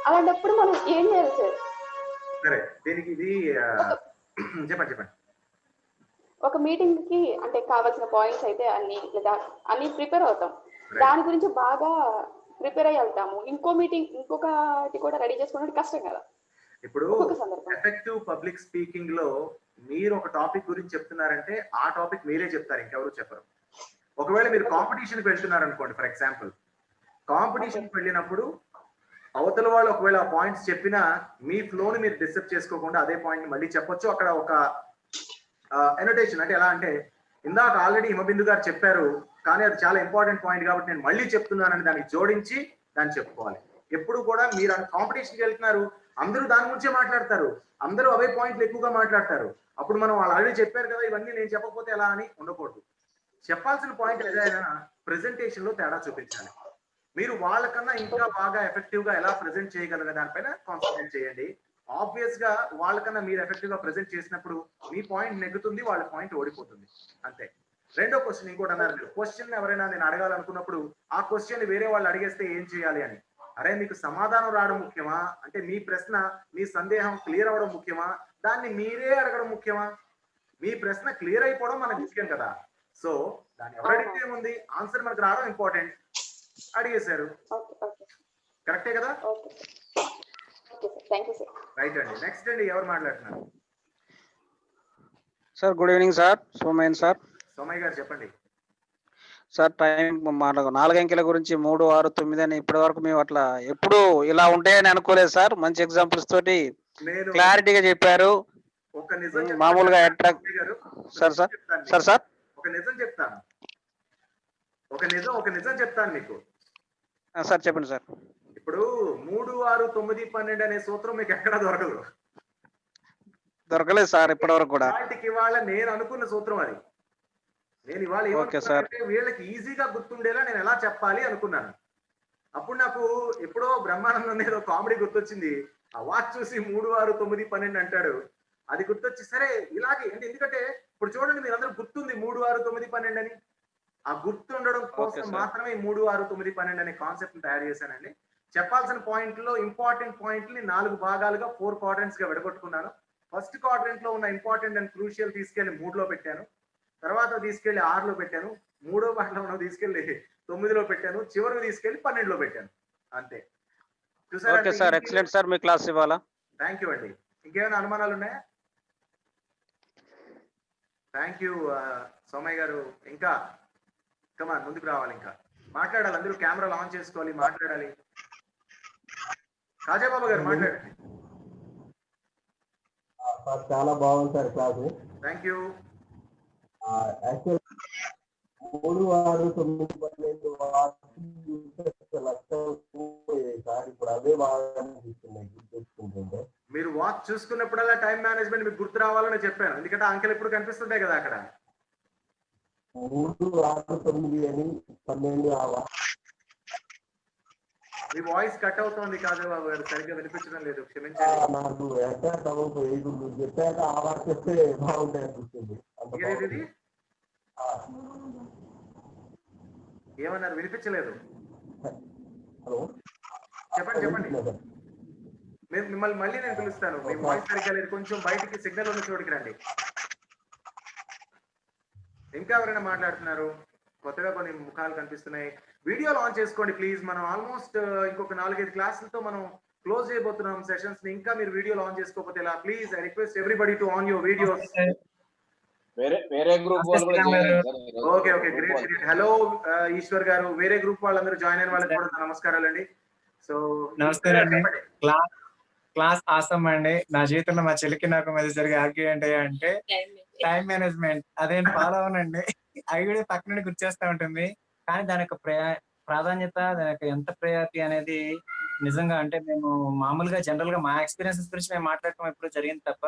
Speaker 5: అలాంటప్పుడు మనం ఏం చేయాలి సార్?
Speaker 2: సరే, దీనికి ఇది చెప్పండి.
Speaker 5: ఒక మీటింగ్ కి అంటే కావాల్సిన పాయింట్స్ అయితే అన్ని ప్రిపేర్ అవుతాం. దాని గురించి బాగా ప్రిపేర్ అయ్యి వెళ్తాము. ఇంకొకటి కూడా రెడీ చేసుకోవడం కష్టం కదా.
Speaker 2: ఇప్పుడు ఎఫెక్టివ్ పబ్లిక్ స్పీకింగ్ లో మీరు ఒక టాపిక్ గురించి చెప్తున్నారంటే ఆ టాపిక్ మీరే చెప్తారు, ఇంకెవరు చెప్పరు. ఒకవేళ మీరు కాంపిటీషన్కి వెళ్తున్నారు అనుకోండి, ఫర్ ఎగ్జాంపుల్ కాంపిటీషన్కి వెళ్ళినప్పుడు అవతల వాళ్ళు ఒకవేళ ఆ పాయింట్స్ చెప్పినా మీ ఫ్లోని మీరు డిస్టర్బ్ చేసుకోకుండా అదే పాయింట్ మళ్ళీ చెప్పొచ్చు. అక్కడ ఒక ఎనోటేషన్ అంటే ఎలా అంటే, ఇందాక ఆల్రెడీ హిమబిందు గారు చెప్పారు కానీ అది చాలా ఇంపార్టెంట్ పాయింట్ కాబట్టి నేను మళ్ళీ చెప్తున్నానని దానికి జోడించి దాన్ని చెప్పుకోవాలి. ఎప్పుడు కూడా మీరు కాంపిటీషన్కి వెళ్తున్నారు, అందరూ దాని గురించే మాట్లాడతారు, అందరూ అవే పాయింట్లు ఎక్కువగా మాట్లాడతారు. అప్పుడు మనం వాళ్ళు ఆల్రెడీ చెప్పారు కదా ఇవన్నీ నేను చెప్పకపోతే ఎలా అని ఉండకూడదు. చెప్పాల్సిన పాయింట్ ఏదైనా ప్రెజెంటేషన్ లో తేడా చూపించాలి. మీరు వాళ్ళకన్నా ఇంకా బాగా ఎఫెక్టివ్ గా ఎలా ప్రెజెంట్ చేయగలరు దానిపైన కాన్సన్ట్రేట్ చేయండి. ఆబ్వియస్ గా వాళ్ళకన్నా మీరు ఎఫెక్టివ్ గా ప్రెజెంట్ చేసినప్పుడు మీ పాయింట్ నెగ్గుతుంది, వాళ్ళ పాయింట్ ఓడిపోతుంది, అంతే. రెండో క్వశ్చన్ ఇంకోటి అన్నారు మీరు, క్వశ్చన్ ఎవరైనా నేను అడగాలనుకున్నప్పుడు ఆ క్వశ్చన్ వేరే వాళ్ళు అడిగేస్తే ఏం చేయాలి అని. అరే మీకు సమాధానం రావడం ముఖ్యమా, అంటే మీ ప్రశ్న మీ సందేహం క్లియర్ అవ్వడం ముఖ్యమా, దాన్ని మీరే అడగడం ముఖ్యమా? మీ ప్రశ్న క్లియర్ అయిపోవడం మనకు ముఖ్యం కదా. సో దాన్ని ఎవరు అడిగితే ఏముంది, ఆన్సర్ మనకు రావడం ఇంపార్టెంట్. అడిగేశారు, కరెక్టే కదా. రైట్ అండి. నెక్స్ట్ అండి, ఎవరు మాట్లాడుతున్నారు?
Speaker 3: Sir good evening sir. Somayya sir.
Speaker 2: Somayya గారు చెప్పండి
Speaker 3: సార్. టైం 4 అంకెల గురించి 3, 6, 9 అని ఇప్పటి వరకు మేము అట్లా ఎప్పుడు ఇలా ఉంటాయని అనుకోలేదు సార్. మంచి ఎగ్జాంపుల్స్ తోటి క్లారిటీగా చెప్పారు.
Speaker 2: ఒక నిజం
Speaker 3: మామూలుగా attract sir sir sir sir
Speaker 2: ఒక నిజం చెప్తాను, ఒక నిజం చెప్తాను మీకు
Speaker 3: సార్. చెప్పండి సార్.
Speaker 2: ఇప్పుడు 3, 6, 9, 12 అనే సూత్రం మీకు ఎక్కడా
Speaker 3: దొరకలేదు సార్ ఇప్పటి వరకు కూడా.
Speaker 2: ఇవాళ నేను అనుకున్న సూత్రం అది. నేను ఇవాళ ఏమనుకున్నానంటే వీళ్ళకి ఈజీగా గుర్తుండేలా నేను ఎలా చెప్పాలి అనుకున్నాను. అప్పుడు నాకు ఎప్పుడో బ్రహ్మానందం ఏదో కామెడీ గుర్తొచ్చింది. ఆ వాచ్ చూసి 3, 6, 9, 12 అంటాడు. అది గుర్తొచ్చి సరే ఇలాగే అంటే, ఎందుకంటే ఇప్పుడు చూడండి మీరు అందరూ గుర్తుంది 3, 6, 9, 12 అని. ఆ గుర్తుండడం కోసం మాత్రమే 3, 6, 9, 12 అనే కాన్సెప్ట్ తయారు చేశానండి. చెప్పాల్సిన పాయింట్లో ఇంపార్టెంట్ పాయింట్ని 4 భాగాలుగా 4 క్వాడ్రంట్స్ గా విడగొట్టుకున్నాను. ఫస్ట్ క్వాడ్రంట్ లో ఉన్న ఇంపార్టెంట్ అండ్ క్రూషియల్ తీసుకెళ్లి 3లో పెట్టాను, తర్వాత తీసుకెళ్లి 6లో పెట్టాను, 3వ భాగంలో ఉన్న తీసుకెళ్లి 9లో పెట్టాను, చివరికి తీసుకెళ్లి 12లో పెట్టాను, అంతే.
Speaker 3: Okay sir, excellent sir. మీ క్లాస్ ఇవ్వాలా?
Speaker 2: థ్యాంక్ యూ అండి. ఇంకేమైనా అనుమానాలు ఉన్నాయా? థ్యాంక్ యూ సోమయ్య గారు. ఇంకా కమాన్ ముందుకు రావాలి, ఇంకా మాట్లాడాలి, అందరూ కెమెరాలు ఆన్ చేసుకోవాలి, మాట్లాడాలి. కాజాబాబు గారు మాట్లాడండి.
Speaker 6: చాలా బాగుంది sir class.
Speaker 2: Thank you.
Speaker 6: Actual 3, 6, 9, 12 sir ఇప్పుడు అవే బాగా అనిపిస్తున్నాయి.
Speaker 2: మీరు వాచ్ చూసుకున్నప్పుడల్లా టైం మేనేజ్మెంట్ మీకు గుర్తు రావాలని చెప్పాను, ఎందుకంటే అంకెలు ఎప్పుడు కనిపిస్తుంటాయి కదా అక్కడ.
Speaker 6: 3, 6, 9 అని 12
Speaker 2: మీ వాయిస్ కట్ అవుతోంది కాజాబాబు గారు, సరిగ్గా వినిపించడం లేదు, క్షమించండి.
Speaker 6: నాకు చెప్పాక అలా చెప్తే బాగుంటాయి అనిపిస్తుంది.
Speaker 2: ఏమన్నారు? వినిపించలేదు.
Speaker 6: హలో
Speaker 2: చెప్పండి. మిమ్మల్ని మళ్ళీ నేను పిలుస్తాను. మీ వాయిస్ సరిగ్గా లేదు, కొంచెం బయటికి సిగ్నల్ ఉన్న చోటికి రండి. ఇంకా ఎవరైనా మాట్లాడుతున్నారు? కొత్తగా కొన్ని ముఖాలు కనిపిస్తున్నాయి. వీడియో ఆన్ చేసుకోండి ప్లీజ్. మనం ఆల్మోస్ట్ ఇంకొక 4-5 క్లాసులతో మనం క్లోజ్ చేయబోతున్నాం సెషన్స్ ని. ఇంకా మీరు వీడియో ఆన్ చేసుకోకపోతే ఎలా? Please I request everybody to on your videos.
Speaker 1: వేరే గ్రూప్ వాళ్ళు కూడా జాయిన్ అయ్యారు sir.
Speaker 2: Okay great. Hello Eshwar గారు, వేరే గ్రూప్ వాళ్ళందరూ జాయిన్ అయిన వాళ్ళకి కూడా నమస్కారాలండి. సో
Speaker 7: నమస్కారం అండి. క్లాస్ ఆసమ్ అండి. నా జీవితంలో మా చెల్లికి నాకు మధ్య జరిగే ఆర్గ్యుమెంట్ అంటే టైం మేనేజ్మెంట్. అదే ఫాలో అవునండి. అవి కూడా పక్క నుండి గుర్తు చేస్తా ఉంటుంది. కానీ దాని యొక్క ప్రాధాన్యత, దాని యొక్క ఎంత ప్రయారిటీ అనేది నిజంగా అంటే మేము మామూలుగా జనరల్ గా మా ఎక్స్పీరియన్సెస్ గురించి మేము మాట్లాడటం ఎప్పుడు జరిగింది తప్ప,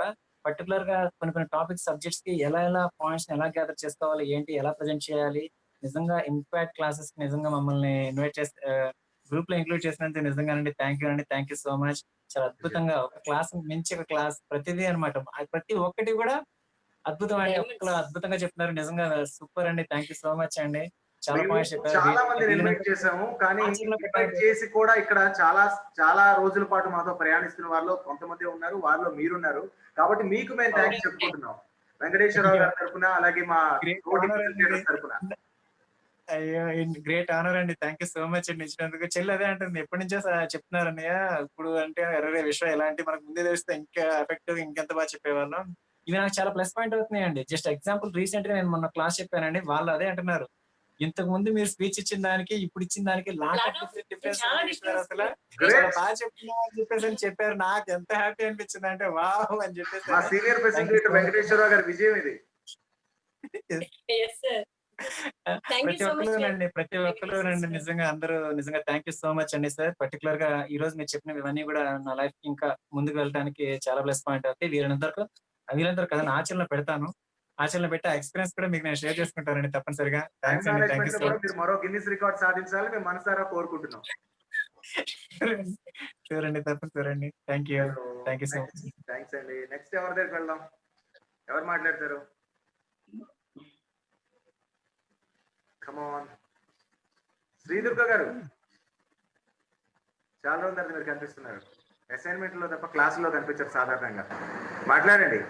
Speaker 7: పర్టికులర్ గా కొన్ని టాపిక్స్ సబ్జెక్ట్స్ కి ఎలా పాయింట్స్ ఎలా గ్యాదర్ చేసుకోవాలి, ఏంటి ఎలా ప్రజెంట్ చేయాలి, నిజంగా ఇంపాక్ట్ క్లాసెస్ కి నిజంగా మమ్మల్ని ఇన్వైట్ చేసి గ్రూప్ లో ఇంక్లూడ్ చేసినందుకు నిజంగానండి థ్యాంక్ యూ సో మచ్. చాలా అద్భుతంగా ఒక క్లాస్ మించి ఒక క్లాస్ ప్రతిదీ అనమాట. ప్రతి ఒక్కటి కూడా అద్భుతం అండి. ఒక్కరు అద్భుతంగా చెప్తున్నారు. నిజంగా సూపర్ అండి. థ్యాంక్ యూ సో మచ్ అండి. చాలా
Speaker 2: మేము
Speaker 7: పాయింట్స్ చెప్పారు.
Speaker 2: చాలా మందిని ఇన్వైట్ చేసాము, కానీ ఇన్వైట్ చేసి కూడా ఇక్కడ చాలా రోజుల పాటు మాతో ప్రయాణిస్తున్న వాళ్ళు కొంతమంది ఉన్నారు, వారిలో మీరున్నారు. కాబట్టి మీకు మేము థ్యాంక్స్ చెప్పుకుంటున్నాం వెంకటేశ్వరరావు గారి తరఫున, అలాగే మా తరఫున.
Speaker 7: అయ్యో గ్రేట్ ఆనర్ అండి. థ్యాంక్ యూ సో మచ్ అండి ఇచ్చినందుకు. చెల్లి అదే అంటుంది, ఎప్పటి నుంచో చెప్తున్నారు అన్నయ్య, ఇప్పుడు అంటే ఎర్ర విషయం ఎలాంటి మనకు ముందే తెలిస్తే ఇంకా ఎఫెక్టివ్ ఇంకెంత బాగా చెప్పేవాళ్ళం. ఇవి నాకు చాలా ప్లస్ పాయింట్ అవుతున్నాయండి. జస్ట్ ఎగ్జాంపుల్ రీసెంట్ గా నేను మొన్న క్లాస్ చెప్పానండి, వాళ్ళు అదే అంటున్నారు, ఇంతకు ముందు మీరు స్పీచ్ ఇచ్చిన దానికి ఇప్పుడు ఇచ్చిన దానికి డిఫరెన్స్ అసలు బాగా చెప్తున్నా అని చెప్పేసి అని చెప్పారు. నాకు ఎంత హ్యాపీ అనిపించింది అంటే వావ్ అని చెప్పేసి.
Speaker 2: మా సీనియర్ ప్రెసిడెంట్ వెంకటేశ్వరరావు గారి విజయం ఇది.
Speaker 7: ప్రతి ఒక్కరునండి నిజంగా అందరూ నిజంగా థ్యాంక్ యూ సో మచ్ అండి సార్. పర్టికులర్ గా ఈ రోజు మీరు చెప్పిన ఇవన్నీ కూడా నా లైఫ్ కి ఇంకా ముందుకు వెళ్ళడానికి చాలా ప్లస్ పాయింట్ అవుతాయి. వీళ్ళందరూ కదా ఆచరణలో పెడతాను. ఆచరణలో పెట్టి ఆ ఎక్స్పీరియన్స్ కూడా మీకు నేను షేర్ చేసుకుంటానండి తప్పనిసరిగా. థ్యాంక్స్ అండి. Thank you so much.
Speaker 2: మరో గిన్నిస్ రికార్డ్ సాధించాలని మేము మనసారా కోరుకుంటున్నాం.
Speaker 7: షూర్ అండి, తప్పనిసరి అండి. Thank you so much.
Speaker 2: Thanks అండి. నెక్స్ట్ ఎవరి దగ్గరికి వెళ్దాం? ఎవరు మాట్లాడతారు? కమాన్ శ్రీదుర్గ గారు, చాలా రోజుల తర్వాత మీరు కనిపిస్తున్నారు. అసైన్మెంట్ లో తప్ప క్లాసులో కనిపించారు సాధారణంగా. మాట్లాడండి.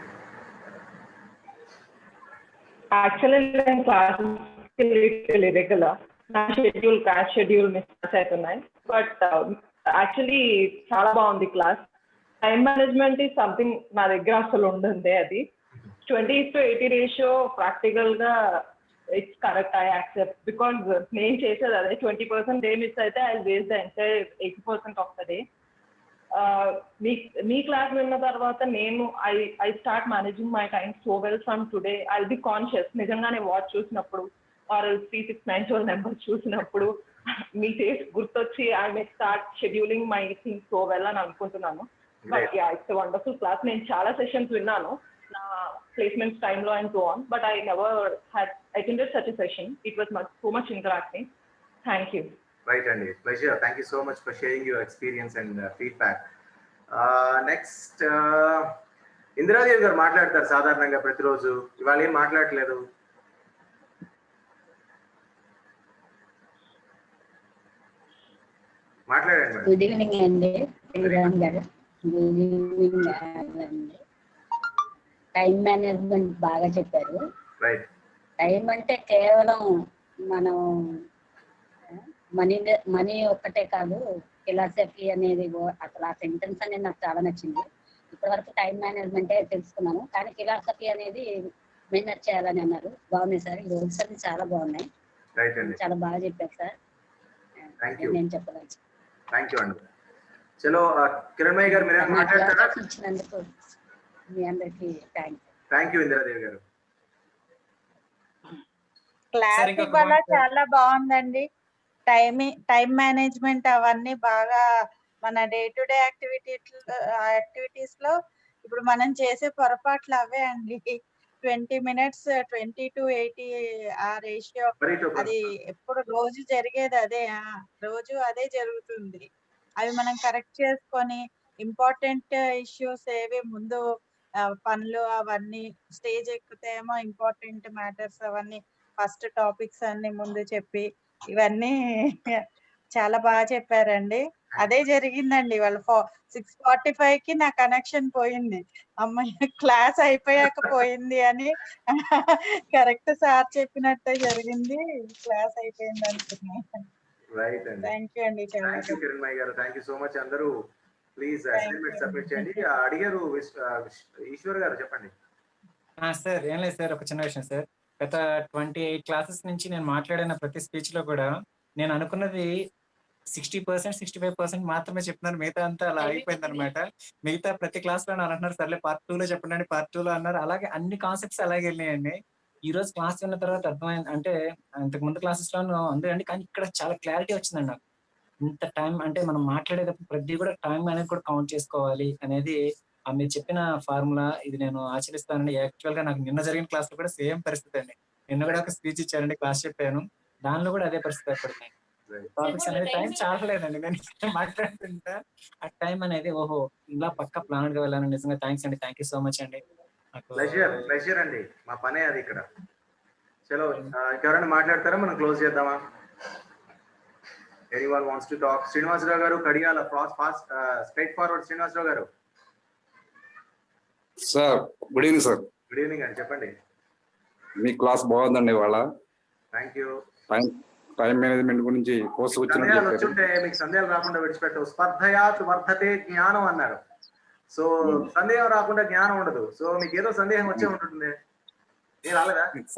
Speaker 8: యాక్చువల్లీ నేను క్లాసెస్కి రెగ్యులర్ నా క్లాస్ షెడ్యూల్ మిస్ అవుతున్నాయి. బట్ యాక్చువల్లీ చాలా బాగుంది class. Time management is something నా దగ్గర అసలు ఉంటుంది. అది 20:80 రేషియో ప్రాక్టికల్ గా it's correct. I accept because నేను చేసేది అదే. 20% డే మిస్ అయితే I waste the entire 80% of the day. Me class విన్న తర్వాత నేను I start managing my time so well from today. I be conscious. నిజంగానే వాచ్ చూసినప్పుడు ఆర్ 369 నెంబర్ చూసినప్పుడు మీ ఫేస్ గుర్తొచ్చి I may start scheduling my things so well అని అనుకుంటున్నాను. But yeah, it's wonderful class. నేను చాలా సెషన్స్ విన్నాను నా ప్లేస్మెంట్స్ టైంలో and so on, but I never had attended such a session. It was so much interacting. Thank you.
Speaker 2: Right అండి, pleasure. Thank you so much for sharing your experience and feedback. Next Indiradevi గారు మాట్లాడతారు సాధారణంగా ప్రతిరోజు. ఇవాళ ఏం మాట్లాడట్లేదు. మాట్లాడండి.
Speaker 9: Good evening అండి శ్రీరామ్ గారు. గుడ్ ఈవినింగ్ అండి. టైం మేనేజ్మెంట్ బాగా చెప్పారు. టైం అంటే కేవలం మనం మనీ ఒక్కటే కాదు, ఫిలాసఫీ అనేది అసలు ఆ సెంటెన్స్ అనేది నాకు చాలా నచ్చింది. ఇప్పటి వరకు టైం మేనేజ్మెంటే తెలుసుకున్నాను, కానీ ఫిలాసఫీ అనేది మెయింటైన్ చేయాలని అన్నారు. బాగున్నాయి సార్, ఈ రోజు అన్ని చాలా బాగున్నాయి. చాలా బాగా చెప్పారు సార్. నేను చెప్పవచ్చు.
Speaker 2: థ్యాంక్ యూ అండి. చలో కిరణ్మయ్య గారు మీరు మాట్లాడతారా?
Speaker 9: ఇచ్చినందుకు మీ అందరికి
Speaker 2: థ్యాంక్ యూ ఇందిరాదేవి గారు.
Speaker 10: క్లాస్ ఇవాళ చాలా బాగుందండి. టైం మేనేజ్మెంట్ అవన్నీ బాగా మన డే టు డే యాక్టివిటీస్ లో ఇప్పుడు మనం చేసే పొరపాట్లు అవే అండి. 20 minutes 20 to 80 ఆ రేషియో అది ఎప్పుడు రోజు జరిగేది అదే. రోజు అదే జరుగుతుంది. అవి మనం కరెక్ట్ చేసుకొని ఇంపార్టెంట్ ఇష్యూస్ ఏవి ముందు పనులు అవన్నీ స్టేజ్ ఎక్కితేమో ఇంపార్టెంట్ మ్యాటర్స్ అవన్నీ ఫస్ట్ టాపిక్స్ అన్ని ముందు చెప్పి ఇవన్నీ చాలా బాగా చెప్పారండి. అదే జరిగిందండి. వాళ్ళు 6:45కి నా కనెక్షన్ పోయింది. అమ్మాయి క్లాస్ అయిపోయాక పోయింది అని కరెక్ట్ సార్ చెప్పినట్టే జరిగింది. క్లాస్ అయిపోయింది అనుకున్నాను.
Speaker 2: రైట్ అండి.
Speaker 10: థ్యాంక్ యూ అండి.
Speaker 2: థ్యాంక్ యూ కిరణ్మయ్య గారు. Thank you so much. అందరూ ప్లీజ్ అసైన్మెంట్ సబ్మిట్ చేయండి. అడిగారు ఈశ్వర్ గారు, చెప్పండి.
Speaker 7: సార్ ఏం లేదు సార్, ఒక చిన్న విషయం సార్. గత 28 క్లాసెస్ నుంచి నేను మాట్లాడిన ప్రతి స్పీచ్ లో కూడా నేను అనుకున్నది 60%, 65% మాత్రమే చెప్తున్నారు. మిగతా అంతా అలా అయిపోయింది అనమాట. మిగతా ప్రతి క్లాస్ లో నన్ను అంటున్నారు, సర్లే పార్ట్ 2 లో చెప్పండి, పార్ట్ 2 లో అన్నారు. అలాగే అన్ని కాన్సెప్ట్స్ అలాగే వెళ్ళినాయండి. ఈ రోజు క్లాస్ విన్న తర్వాత అర్థమైంది, అంటే ఇంతకు ముందు క్లాసెస్ లో ఉంది అండి, కానీ ఇక్కడ చాలా క్లారిటీ వచ్చిందండి నాకు. ఇంత టైం అంటే మనం మాట్లాడేటప్పుడు ప్రతి కూడా టైం అనేది కూడా కౌంట్ చేసుకోవాలి అనేది మీరు చెప్పిన ఫార్ములా. ఇది నేను ఆచరిస్తానండి. యాక్చువల్ గా నాకు నిన్న జరిగిన క్లాస్ లో కూడా సేమ్ పరిస్థితి అండి. నిన్న కూడా ఒక స్పీచ్ ఇచ్చారండి, క్లాస్ చెప్పాను, దానిలో కూడా అదే పరిస్థితి ఏర్పడింది. టాపిక్స్ అనేది టైం చాలలేదండి. నేను మాట్లాడుతుంటా ఆ టైం అనేది ఓహో ఇలా పక్క ప్లాన్ గా వెళ్ళాను. నిజంగా థ్యాంక్స్ అండి, థ్యాంక్ యూ సో మచ్ అండి.
Speaker 2: ప్లెజర్ అండి, మా పనే అది ఇక్కడ. చలో ఇంకెవరైనా మాట్లాడతారా, మనం క్లోజ్ చేద్దామా? Anyone wants to talk? Srinivasarao గారు Kadiyala, fast straight forward. Srinivasarao గారు
Speaker 11: sir, good evening sir.
Speaker 2: Good evening అండి, చెప్పండి.
Speaker 11: మీ క్లాస్ బాగుందండి ఇవాళ.
Speaker 2: Thank you.
Speaker 11: టైం మేనేజ్మెంట్ గురించి కోర్సు
Speaker 2: వచ్చుంటే మీకు సందేహాలు రాకుండా విడిచిపెట్టవు. స్పర్ధయాత్ వర్ధతే జ్ఞానం అన్నారు. సో సందేహం రాకుండా జ్ఞానం ఉండదు. సో మీకు ఏదో సందేహం వచ్చే ఉంటుంది.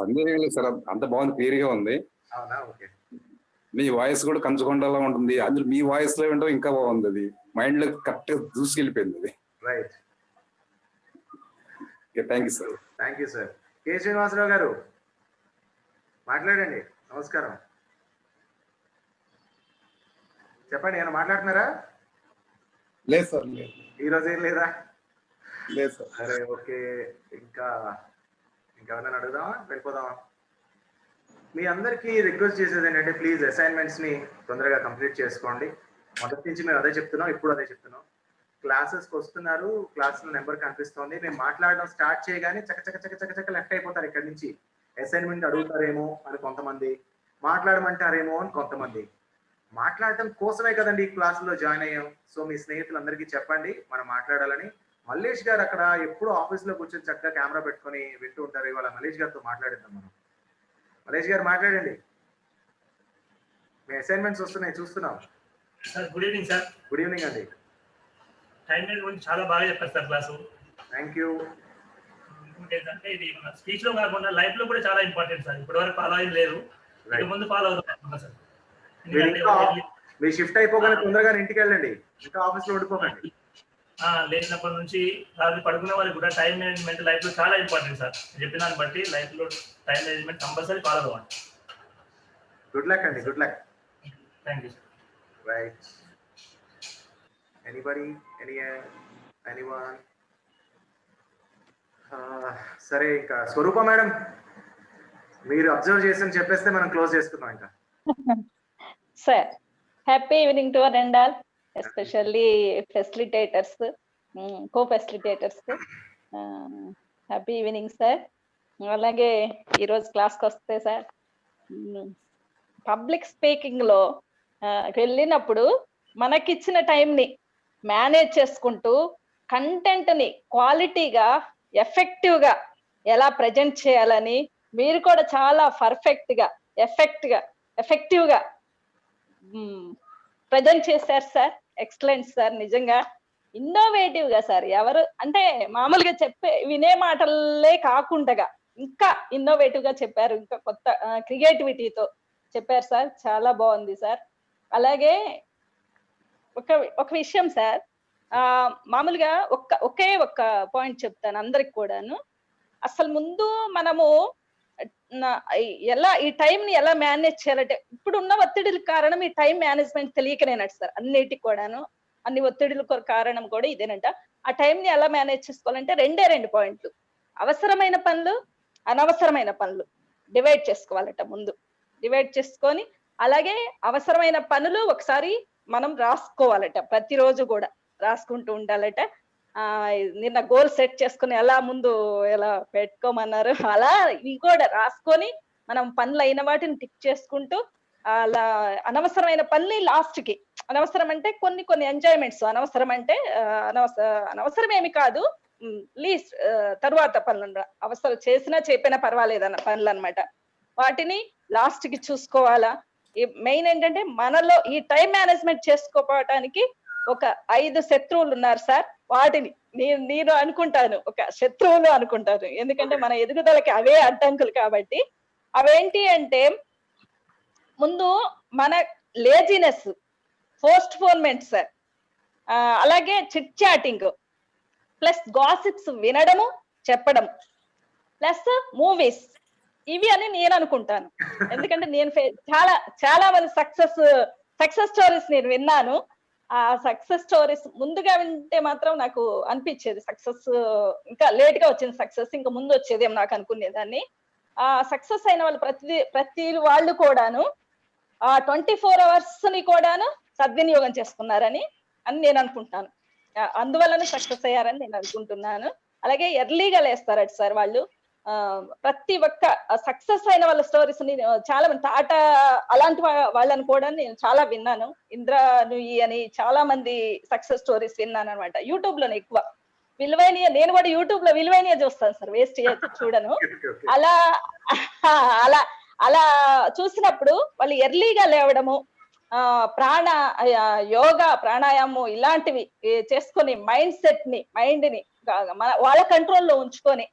Speaker 11: సందేహం లేదు సార్, అంత బాగుంది, క్లియర్ గా ఉంది.
Speaker 2: అవునా? ఓకే.
Speaker 11: మీ వాయిస్ కూడా కంచుకొండలా ఉంటుంది. అందులో మీ వాయిస్ లో ఏంటో ఇంకా బాగుంది. అది మైండ్ లో కరెక్ట్ గా దూసుకెళ్ళిపోయింది అది.
Speaker 2: Right.
Speaker 11: Thank you sir.
Speaker 2: Thank you sir. K Srinivasarao గారు మాట్లాడండి. నమస్కారం, చెప్పండి. ఏమైనా మాట్లాడుతున్నారా?
Speaker 12: లేదు సార్, లేదు.
Speaker 2: ఈరోజు ఏం లేదా?
Speaker 12: లేదు సార్.
Speaker 2: సరే, ఓకే. ఇంకెవరైనా అడుగుదామా, వెళ్ళిపోదామా? మీ అందరికీ రిక్వెస్ట్ చేసేది ఏంటంటే, ప్లీజ్ అసైన్మెంట్స్ ని తొందరగా కంప్లీట్ చేసుకోండి. మొదటి నుంచి మేము అదే చెప్తున్నాం, ఇప్పుడు అదే చెప్తున్నాం. క్లాసెస్కి వస్తున్నారు, క్లాసులో నెంబర్ కనిపిస్తోంది. మేము మాట్లాడడం స్టార్ట్ చేయగానే చక్క లెఫ్ట్ అయిపోతారు ఇక్కడి నుంచి. అసైన్మెంట్ అడుగుతారేమో అని కొంతమంది, మాట్లాడమంటారేమో అని కొంతమంది. మాట్లాడటం కోసమే కదండి ఈ క్లాసులో జాయిన్ అయ్యాం. సో మీ స్నేహితులందరికీ చెప్పండి మనం మాట్లాడాలని. మల్లేష్ గారు అక్కడ ఎప్పుడు ఆఫీస్లో కూర్చొని చక్కగా కెమెరా పెట్టుకొని వింటూ ఉంటారు. ఇవాళ మల్లేష్ గారితో మాట్లాడిద్దాం మనం. మల్లేష్ గారు మాట్లాడండి. మీ అసైన్మెంట్స్ వస్తున్నాయి, చూస్తున్నాం.
Speaker 13: Sir good evening sir.
Speaker 2: Good evening అండి.
Speaker 13: టైం మేనేజ్మెంట్ గురించి చాలా బాగా చెప్పారు సార్ క్లాసు.
Speaker 2: Thank you.
Speaker 13: ఇంకోటి ఏంటంటే, ఇది మన స్పీచ్ లో కాకుండా లైఫ్ లో కూడా చాలా ఇంపార్టెంట్ సార్. ఇప్పటి వరకు ఫాలో అయ్యింది లేదు, ముందు ఫాలో అవుతాం సార్.
Speaker 2: మీ షిఫ్ట్ అయిపోగానే తొందరగా ఇంటికి వెళ్ళండి, ఇంకా ఆఫీస్ లో ఉండిపోకండి.
Speaker 13: లేచినప్పటి నుంచి రాత్రి పడుకునే వాళ్ళకి కూడా టైం మేనేజ్మెంట్ లైఫ్ లో చాలా ఇంపార్టెంట్ సార్. చెప్పిన దాన్ని బట్టి లైఫ్ లో టైం మేనేజ్మెంట్ కంపల్సరీ ఫాలో అవ్వండి.
Speaker 2: గుడ్ లక్ అండి, good luck.
Speaker 13: Thank you sir.
Speaker 2: Right. Anybody, anyone? సరే, ఇంకా స్వరూప మేడం మీరు అబ్జర్వ్ చేసి చెప్పేస్తే మనం క్లోజ్ చేసుకుందాం ఇంకా.
Speaker 14: Sir, happy evening to one and all, especially facilitators, co-facilitators. Happy evening, sir. అలాగే ఈరోజు క్లాస్కి వస్తే సార్, పబ్లిక్ స్పీకింగ్లో వెళ్ళినప్పుడు మనకిచ్చిన టైంని మేనేజ్ చేసుకుంటూ కంటెంట్ని క్వాలిటీగా ఎఫెక్టివ్గా ఎలా ప్రజెంట్ చేయాలని మీరు కూడా చాలా పర్ఫెక్ట్గా ఎఫెక్టివ్గా ప్రజెంట్ చేశారు సార్. ఎక్సలెంట్ సార్, నిజంగా ఇన్నోవేటివ్ గా సార్. ఎవరు అంటే మామూలుగా వినే మాటలే కాకుండా ఇంకా ఇన్నోవేటివ్ గా చెప్పారు, ఇంకా కొత్త క్రియేటివిటీతో చెప్పారు సార్. చాలా బాగుంది సార్. అలాగే ఒక విషయం సార్, మామూలుగా ఒకే ఒక్క పాయింట్ చెప్తాను అందరికి కూడాను. అసలు ముందు మనము ఎలా ఈ టైం ని ఎలా మేనేజ్ చేయాలంటే, ఇప్పుడు ఉన్న ఒత్తిడిల కారణం ఈ టైం మేనేజ్మెంట్ తెలియకనేనట్టు సార్. అన్నిటికి కూడాను అన్ని ఒత్తిడిలకు కారణం కూడా ఇదేనంట. ఆ టైం ని ఎలా మేనేజ్ చేసుకోవాలంటే రెండు పాయింట్లు: అవసరమైన పనులు, అనవసరమైన పనులు డివైడ్ చేసుకోవాలట. ముందు డివైడ్ చేసుకొని, అలాగే అవసరమైన పనులు ఒకసారి మనం రాసుకోవాలట, ప్రతిరోజు కూడా రాసుకుంటూ ఉండాలట. నిన్న గోల్ సెట్ చేసుకుని ఎలా పెట్టుకోమన్నారు, అలా ఇవి కూడా రాసుకొని మనం పనులు అయిన వాటిని టిక్ చేసుకుంటూ, అలా అనవసరమైన పనులు లాస్ట్ కి, అనవసరం అంటే కొన్ని ఎంజాయ్మెంట్స్, అనవసరం అంటే అనవసరం ఏమి కాదు, లీస్ట్ తరువాత పనులు, అవసరం చేసినా చెప్పినా పర్వాలేదన్న పనులు అనమాట. వాటిని లాస్ట్ కి చూసుకోవాలా. మెయిన్ ఏంటంటే, మనలో ఈ టైం మేనేజ్మెంట్ చేసుకోవటానికి ఒక 5 శత్రువులు ఉన్నారు సార్. వాటిని నేను అనుకుంటాను, ఒక శత్రువులు అనుకుంటాను, ఎందుకంటే మన ఎదుగుదలకి అవే అడ్డంకులు కాబట్టి. అవేంటి అంటే, ముందు మన లేజినెస్, పోస్ట్పోన్మెంట్ సార్, అలాగే చిట్ చాటింగ్, ప్లస్ గాసిప్స్ వినడము చెప్పడం, ప్లస్ మూవీస్, ఇవి అని నేను అనుకుంటాను. ఎందుకంటే నేను చాలా చాలా మంది సక్సెస్ స్టోరీస్ నేను విన్నాను. ఆ సక్సెస్ స్టోరీస్ ముందుగా వింటే మాత్రం నాకు అనిపించేది సక్సెస్ ఇంకా లేట్ గా వచ్చింది సక్సెస్, ఇంకా ముందు వచ్చేదేమో నాకు అనుకునేదాన్ని. ఆ సక్సెస్ అయిన వాళ్ళు ప్రతి వాళ్ళు కూడాను ఆ 24 hours ని కూడాను సద్వినియోగం చేసుకున్నారని నేను అనుకుంటున్నాను. అందువల్లనే సక్సెస్ అయ్యారని నేను అనుకుంటున్నాను. అలాగే ఎర్లీగా లేస్తారట సార్ వాళ్ళు. ప్రతి ఒక్క సక్సెస్ అయిన వాళ్ళ స్టోరీస్ ని చాలా మంది టాటా అలాంటి వాళ్ళని కూడా నేను చాలా విన్నాను. ఇంద్రా నుయి అని చాలా మంది సక్సెస్ స్టోరీస్ విన్నాను అనమాట. యూట్యూబ్ లోనే ఎక్కువ విలువైన, నేను కూడా యూట్యూబ్ లో విలువైన చూస్తాను సార్, వేస్ట్ చూడను. అలా అలా అలా చూసినప్పుడు వాళ్ళు ఎర్లీగా లేవడము, యోగా ప్రాణాయామం ఇలాంటివి చేసుకొని మైండ్ ని వాళ్ళ కంట్రోల్లో ఉంచుకొని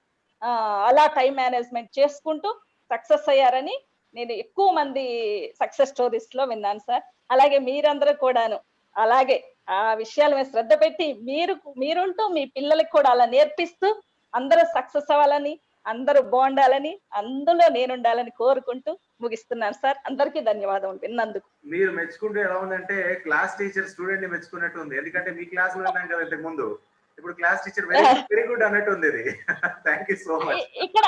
Speaker 14: అలా టైం మేనేజ్మెంట్ చేసుకుంటూ సక్సెస్ అయ్యారని నేను ఎక్కువ మంది సక్సెస్ స్టోరీస్ లో విన్నాను సార్. అలాగే మీరందరూ కూడాను అలాగే ఆ విషయాల మీద శ్రద్ధ పెట్టి మీరుంటూ మీ పిల్లలకి కూడా అలా నేర్పిస్తూ అందరూ సక్సెస్ అవ్వాలని, అందరూ బాగుండాలని, అందులో నేను ఉండాలని కోరుకుంటూ ముగిస్తున్నాను సార్. అందరికీ ధన్యవాదం విన్నందుకు.
Speaker 2: మీరు మెచ్చుకుంటూ ఎలా ఉందంటే క్లాస్ టీచర్ స్టూడెంట్ ని మెచ్చుకున్నట్టు ఉంది. ఎందుకంటే మీ క్లాస్ లో ఉన్నాం కదా ఇంతకు ముందు, ఇప్పుడు క్లాస్ టీచర్ వెరీ గుడ్ అన్నట్టు ఉంది ఇది. Thank you so much.
Speaker 14: ఇక్కడ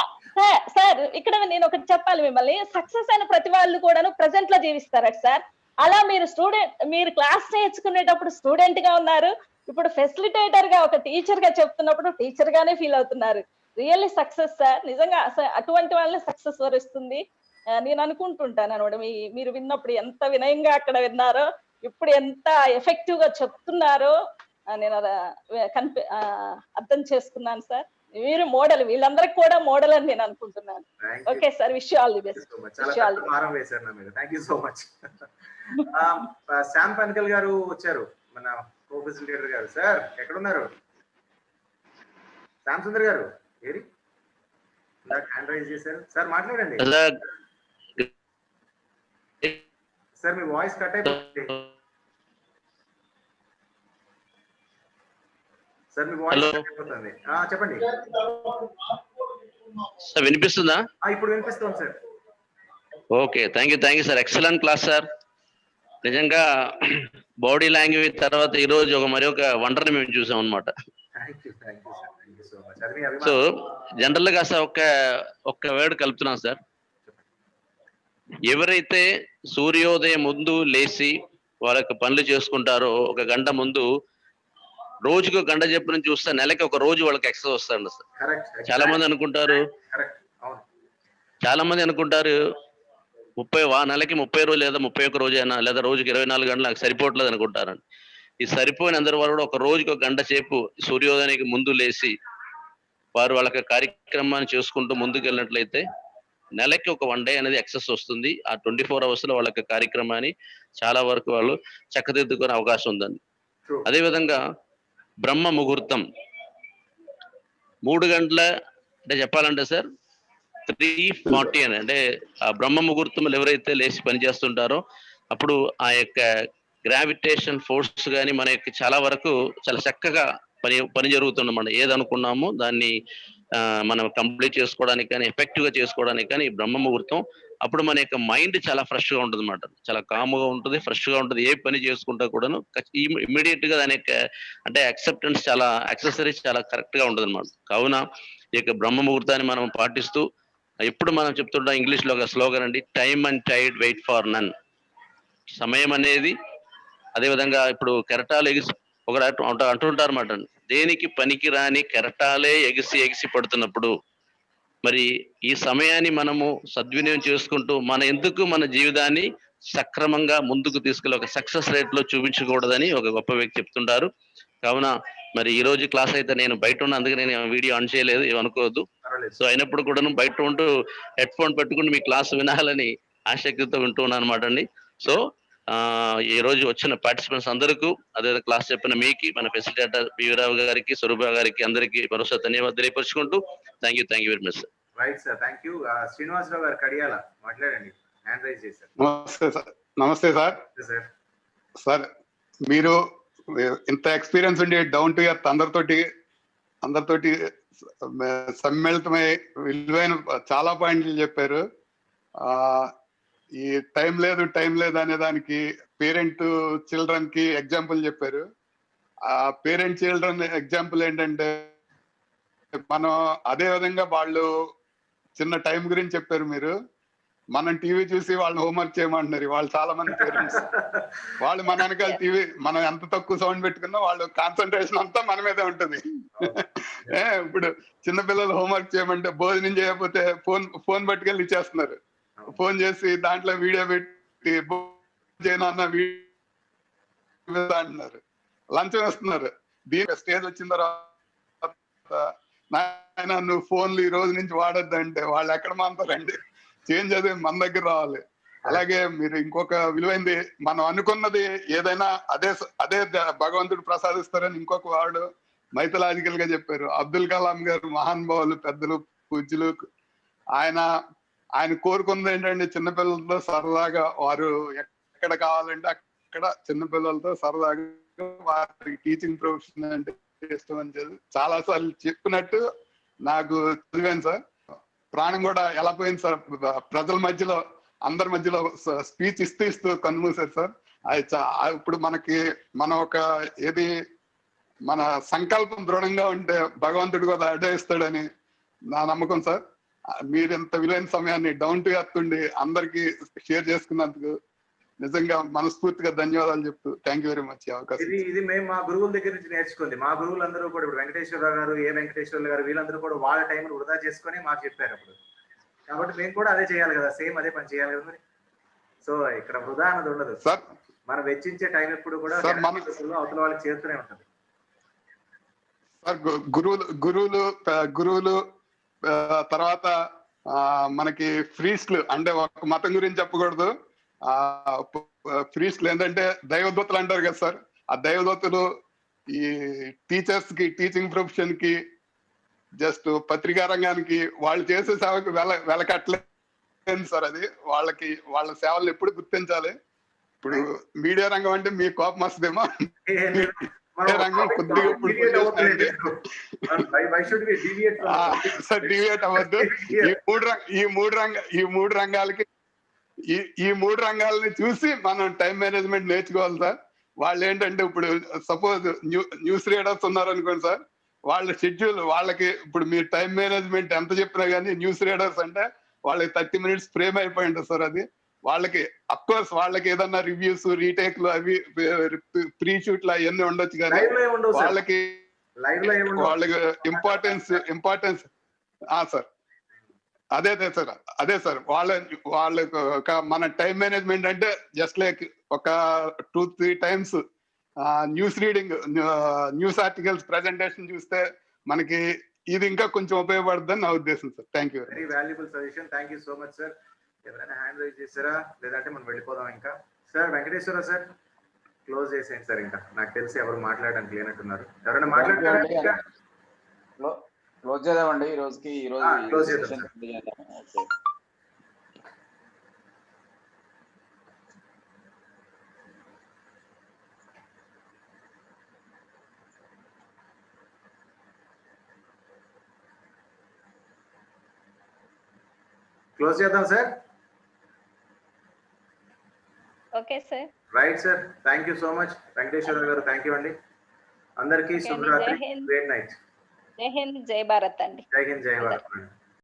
Speaker 14: సార్ ఇక్కడ నేను ఒకటి చెప్పాలి మిమ్మల్ని, సక్సెస్ అయిన ప్రతి వాళ్ళు కూడాను ప్రెసెంట్ లో జీవిస్తారట సార్. అలా మీరు క్లాస్ నేర్చుకునేటప్పుడు స్టూడెంట్ గా ఉన్నారు, ఇప్పుడు ఫెసిలిటేటర్ గా ఒక టీచర్ గా చెప్తున్నప్పుడు టీచర్ గానే ఫీల్ అవుతున్నారు. రియల్లీ సక్సెస్ సార్, నిజంగా అటువంటి వాళ్ళని సక్సెస్ వరిస్తుంది నేను అనుకుంటుంటాను అనమాట. మీరు విన్నప్పుడు ఎంత వినయంగా అక్కడ విన్నారో, ఇప్పుడు ఎంత ఎఫెక్టివ్ గా చెప్తున్నారో నేను అర్థం చేసుకున్నాను సార్. మీరు మోడల్, వీళ్ళందరికి కూడా మోడల్ అని నేను అనుకుంటున్నాను. Okay sir, wish you all the best.
Speaker 2: Sam Pankal గారు వచ్చారు, మన కో ఫెసిలిటేటర్ గారు. సార్ ఎక్కడున్నారు? శ్యామ్ సుందర్ గారు ఏరి హ్యాండ్ రైజ్ చేశారు సార్, మాట్లాడండి సార్. మీ వాయిస్ కట్ అయిపోతుంది సార్, మీ వాయిస్ కట్ అయిపోతుంది. చెప్పండి
Speaker 15: సార్, వినిపిస్తుందా?
Speaker 2: ఇప్పుడు వినిపిస్తుంది sir.
Speaker 15: Okay, thank you sir. Excellent class sir. నిజంగా బాడీ లాంగ్వేజ్ తర్వాత ఈ రోజు మరి ఒక వండర్ని మేము చూసాం అనమాట. సో జనరల్ గా సార్ ఒక్క వర్డ్ కలుపుతున్నాం సార్. ఎవరైతే సూర్యోదయం ముందు లేచి వాళ్ళకి పనులు చేసుకుంటారో, ఒక గంట ముందు రోజుకు గంట చెప్పిన చూస్తే నెలకి ఒక రోజు వాళ్ళకి ఎక్సర్సైజ్ వస్తారండి సార్. చాలా మంది అనుకుంటారు 30 నెలకి 30 రోజులు లేదా 31 రోజు అయినా లేదా రోజుకి 24 గంటలు నాకు సరిపోవట్లేదు అనుకుంటారండి. ఈ సరిపోయిన అందరి వాళ్ళు కూడా ఒక రోజుకి ఒక గంట సేపు సూర్యోదయానికి ముందు లేచి వారు వాళ్ళకి కార్యక్రమాన్ని చేసుకుంటూ ముందుకు వెళ్ళినట్లయితే నెలకి ఒక 1 డే అనేది ఎక్సెస్ వస్తుంది. ఆ 24 hours లో వాళ్ళకి కార్యక్రమాన్ని చాలా వరకు వాళ్ళు చక్కదిద్దుకునే అవకాశం ఉందండి. అదేవిధంగా బ్రహ్మ ముహూర్తం 3 గంటల అంటే చెప్పాలంటే సార్ 3:40 అని, అంటే ఆ బ్రహ్మ ముహూర్తంలో ఎవరైతే లేచి పనిచేస్తుంటారో అప్పుడు ఆ యొక్క గ్రావిటేషన్ ఫోర్స్ కానీ మన యొక్క చాలా వరకు చాలా చక్కగా పని జరుగుతుందన్నమాట. ఏది అనుకున్నామో దాన్ని మనం కంప్లీట్ చేసుకోవడానికి కానీ ఎఫెక్టివ్ గా చేసుకోవడానికి కానీ బ్రహ్మ ముహూర్తం అప్పుడు మన యొక్క మైండ్ చాలా ఫ్రెష్ గా ఉంటుంది అనమాట. చాలా కామ్గా ఉంటుంది, ఫ్రెష్ గా ఉంటుంది. ఏ పని చేసుకుంటా కూడాను ఇమ్మీడియట్ గా దాని యొక్క అంటే యాక్సెప్టెన్స్ చాలా యాక్సెసరీస్ చాలా కరెక్ట్ గా ఉంటుంది అనమాట. కావున ఈ యొక్క బ్రహ్మ ముహూర్తాన్ని మనం పాటిస్తూ ఎప్పుడు మనం చెప్తుంటాం ఇంగ్లీష్ లో ఒక స్లోగన్ అండి, time and tide wait for none. సమయం అనేది అదేవిధంగా ఇప్పుడు కెరటాలు ఎగిసి ఒక అంటుంటారు అన్నమాట, దేనికి పనికి రాని కెరటాలే ఎగిసి పడుతున్నప్పుడు మరి ఈ సమయాన్ని మనము సద్వినియోగం చేసుకుంటూ మన జీవితాన్ని సక్రమంగా ముందుకు తీసుకెళ్ళి ఒక సక్సెస్ రేట్ లో చూపించకూడదని ఒక గొప్ప వ్యక్తి చెప్తుంటారు. కావున మరి ఈ రోజు క్లాస్ అయితే నేను బయట ఉన్నా, అందుకే నేను వీడియో ఆన్ చేయలేదు, ఏమనుకోవద్దు. సో అయినప్పుడు కూడా బయట ఉంటూ హెడ్ ఫోన్ పెట్టుకుని మీ క్లాస్ వినాలని ఆసక్తితో వింటూ ఉన్నాను అనమాట అండి. సో ఈ రోజు వచ్చిన పార్టిసిపెంట్స్ అందరికీ, అదే క్లాస్ చెప్పిన మీకు, మన ఫెసిలిటేటర్ బీవీరావు గారికి, స్వరూప గారికి అందరికీ మరోసారి ధన్యవాదాలు తెలియపరుచుకుంటూ thank you very much sir.
Speaker 2: Right sir, thank you. Srinivasarao గారు కడియాల మాట్లాడండి, హ్యాండ్ రైజ్ చేశారు.
Speaker 12: నమస్తే సార్.
Speaker 2: సార్
Speaker 12: సార్
Speaker 16: మీరు ఇంత ఎక్స్పీరియన్స్ ఉండి డౌన్ టు ఎర్త్ అందరితోటి సమ్మిళితమై విలువైన చాలా పాయింట్లు చెప్పారు. ఈ టైం లేదు అనే దానికి పేరెంట్ చిల్డ్రన్ కి ఎగ్జాంపుల్ చెప్పారు. ఆ పేరెంట్ చిల్డ్రన్ ఎగ్జాంపుల్ ఏంటంటే మనం అదే విధంగా వాళ్ళు చిన్న టైం గురించి చెప్పారు మీరు. మనం టీవీ చూసి వాళ్ళని హోంవర్క్ చేయమంటున్నారు వాళ్ళు చాలా మంది పేరెంట్స్. వాళ్ళు మన వెనకాల టీవీ మనం ఎంత తక్కువ సౌండ్ పెట్టుకున్నా వాళ్ళు కాన్సన్ట్రేషన్ అంతా మన మీదే ఉంటుంది. ఇప్పుడు చిన్నపిల్లలు హోంవర్క్ చేయమంటే భోజనం చేయకపోతే ఫోన్ పట్టుకెళ్ళి ఇచ్చేస్తున్నారు. ఫోన్ చేసి దాంట్లో వీడియో పెట్టి చేయనన్న అంటున్నారు, లంచం వేస్తున్నారు. దీని స్టేజ్ వచ్చిన తర్వాత నాయన నువ్వు ఫోన్లు ఈ రోజు నుంచి వాడొద్దు అంటే వాళ్ళు ఎక్కడ మానుతారండి? చేంజ్ అది మన దగ్గర రావాలి. అలాగే మీరు ఇంకొక విలువైంది, మనం అనుకున్నది ఏదైనా అదే భగవంతుడు ప్రసాదిస్తారని ఇంకొక వాడు మైథలాజికల్ గా చెప్పారు. అబ్దుల్ కలాం గారు మహానుభావులు, పెద్దలు, పూజ్యులు. ఆయన కోరుకున్నది ఏంటంటే చిన్నపిల్లలతో సరదాగా వారు ఎక్కడ కావాలంటే అక్కడ చిన్నపిల్లలతో సరదాగా వారికి టీచింగ్ ప్రొఫెషన్ అంటే ఇష్టం అని చాలా సార్లు చెప్పినట్టు నాకు చదివాను సార్. ప్రాణం కూడా ఎలా పోయింది సార్, ప్రజల మధ్యలో అందరి మధ్యలో స్పీచ్ ఇస్తూ కన్నుమూసారు సార్. అది ఇప్పుడు మన ఒక మన సంకల్పం దృఢంగా ఉంటే భగవంతుడు కూడా అడ్డయిస్తాడని నా నమ్మకం సార్. మీరు ఇంత విలువైన సమయాన్ని డౌన్ టు ఎర్త్ ఉండి అందరికి షేర్ చేసుకున్నందుకు నిజంగా మనస్ఫూర్తిగా ధన్యవాదాలు చెప్తూ థ్యాంక్ యూ వెరీ మచ్ అవకాశం.
Speaker 2: ఇది మేము మా గురువుల దగ్గర నుంచి నేర్చుకుంది. మా గురువులందరూ కూడా ఇప్పుడు వెంకటేశ్వరరావు గారు, వెంకటేశ్వర్లు గారు, వీళ్ళందరూ కూడా వాళ్ళ టైం వృధా చేసుకొని మాకు చెప్పారు అప్పుడు. కాబట్టి మేము కూడా అదే చేయాలి కదా, సేమ్ అదే పని చేయాలి కదా మరి. సో ఇక్కడ వృధా అన్నది ఉండదు సార్. మనం వెచ్చించే టైం ఎప్పుడు కూడా అవతల వాళ్ళకి చేరుతూనే ఉంటుంది
Speaker 16: సార్. గురువులు తర్వాత మనకి ఫ్రీస్ట్లు అంటే ఒక మతం గురించి చెప్పకూడదు. ఫ్రీస్ట్లు ఏంటంటే దైవదూతలు అంటారు కదా సార్. ఆ దైవదూతలు ఈ టీచర్స్ కి, టీచింగ్ ప్రొఫెషన్ కి, జస్ట్ పత్రికా రంగానికి వాళ్ళు చేసే సేవకు వెలకట్లేదు సార్. అది వాళ్ళ సేవలను ఎప్పుడు గుర్తించాలి. ఇప్పుడు మీడియా రంగం అంటే మీ కోపం వస్తుందేమో, రంగం కొద్దిగా డివియేట్ అవ్వద్దు. ఈ మూడు రంగాలని చూసి మనం టైం మేనేజ్మెంట్ నేర్చుకోవాలి సార్. వాళ్ళు ఏంటంటే ఇప్పుడు సపోజ్ న్యూస్ రీడర్స్ ఉన్నారు అనుకోండి సార్, వాళ్ళ షెడ్యూల్ వాళ్ళకి ఇప్పుడు మీరు టైం మేనేజ్మెంట్ ఎంత చెప్పినా కానీ న్యూస్ రీడర్స్ అంటే వాళ్ళకి 30 minutes ఫ్రేమ్ అయిపోయింది సార్. అది వాళ్ళకి అఫ్కోర్స్ వాళ్ళకి ఏదన్నా రివ్యూస్, రీటేక్లు, అవి ప్రీ షూట్లు అవన్నీ ఉండొచ్చు కానీ వాళ్ళకి ఇంపార్టెన్స్ సార్. అదే సార్ వాళ్ళకి మన టైం మేనేజ్మెంట్ అంటే జస్ట్ లైక్ ఒక 2-3 times news reading, news articles presentation చూస్తే మనకి ఇది ఇంకా కొంచెం ఉపయోగపడుతుందని నా ఉద్దేశం sir. Thank you.
Speaker 2: Very valuable suggestion. Thank you so much sir. ఎవరైనా హ్యాండ్ రైజ్ చేస్తారా లేదంటే మనం వెళ్ళిపోదాం ఇంకా? సార్ వెంకటేశ్వర సార్ క్లోజ్ చేసేయండి సార్. ఇంకా నాకు తెలిసి ఎవరు మాట్లాడడానికి లేనట్టున్నారు. ఎవరైనా మాట్లాడతారా?
Speaker 1: క్లోజ్ చేద్దామండి ఈ రోజుకి.
Speaker 2: క్లోజ్ చేద్దాం. క్లోజ్ చేద్దాం sir.
Speaker 14: Okay sir.
Speaker 2: Right sir. Thank you so much Venkateswara గారు. థ్యాంక్ యూ అండి. అందరికీ శుభరాత్రి. Great night.
Speaker 14: జై హింద్, జై భారత్ అండి.
Speaker 2: జై హింద్, జై భారత్.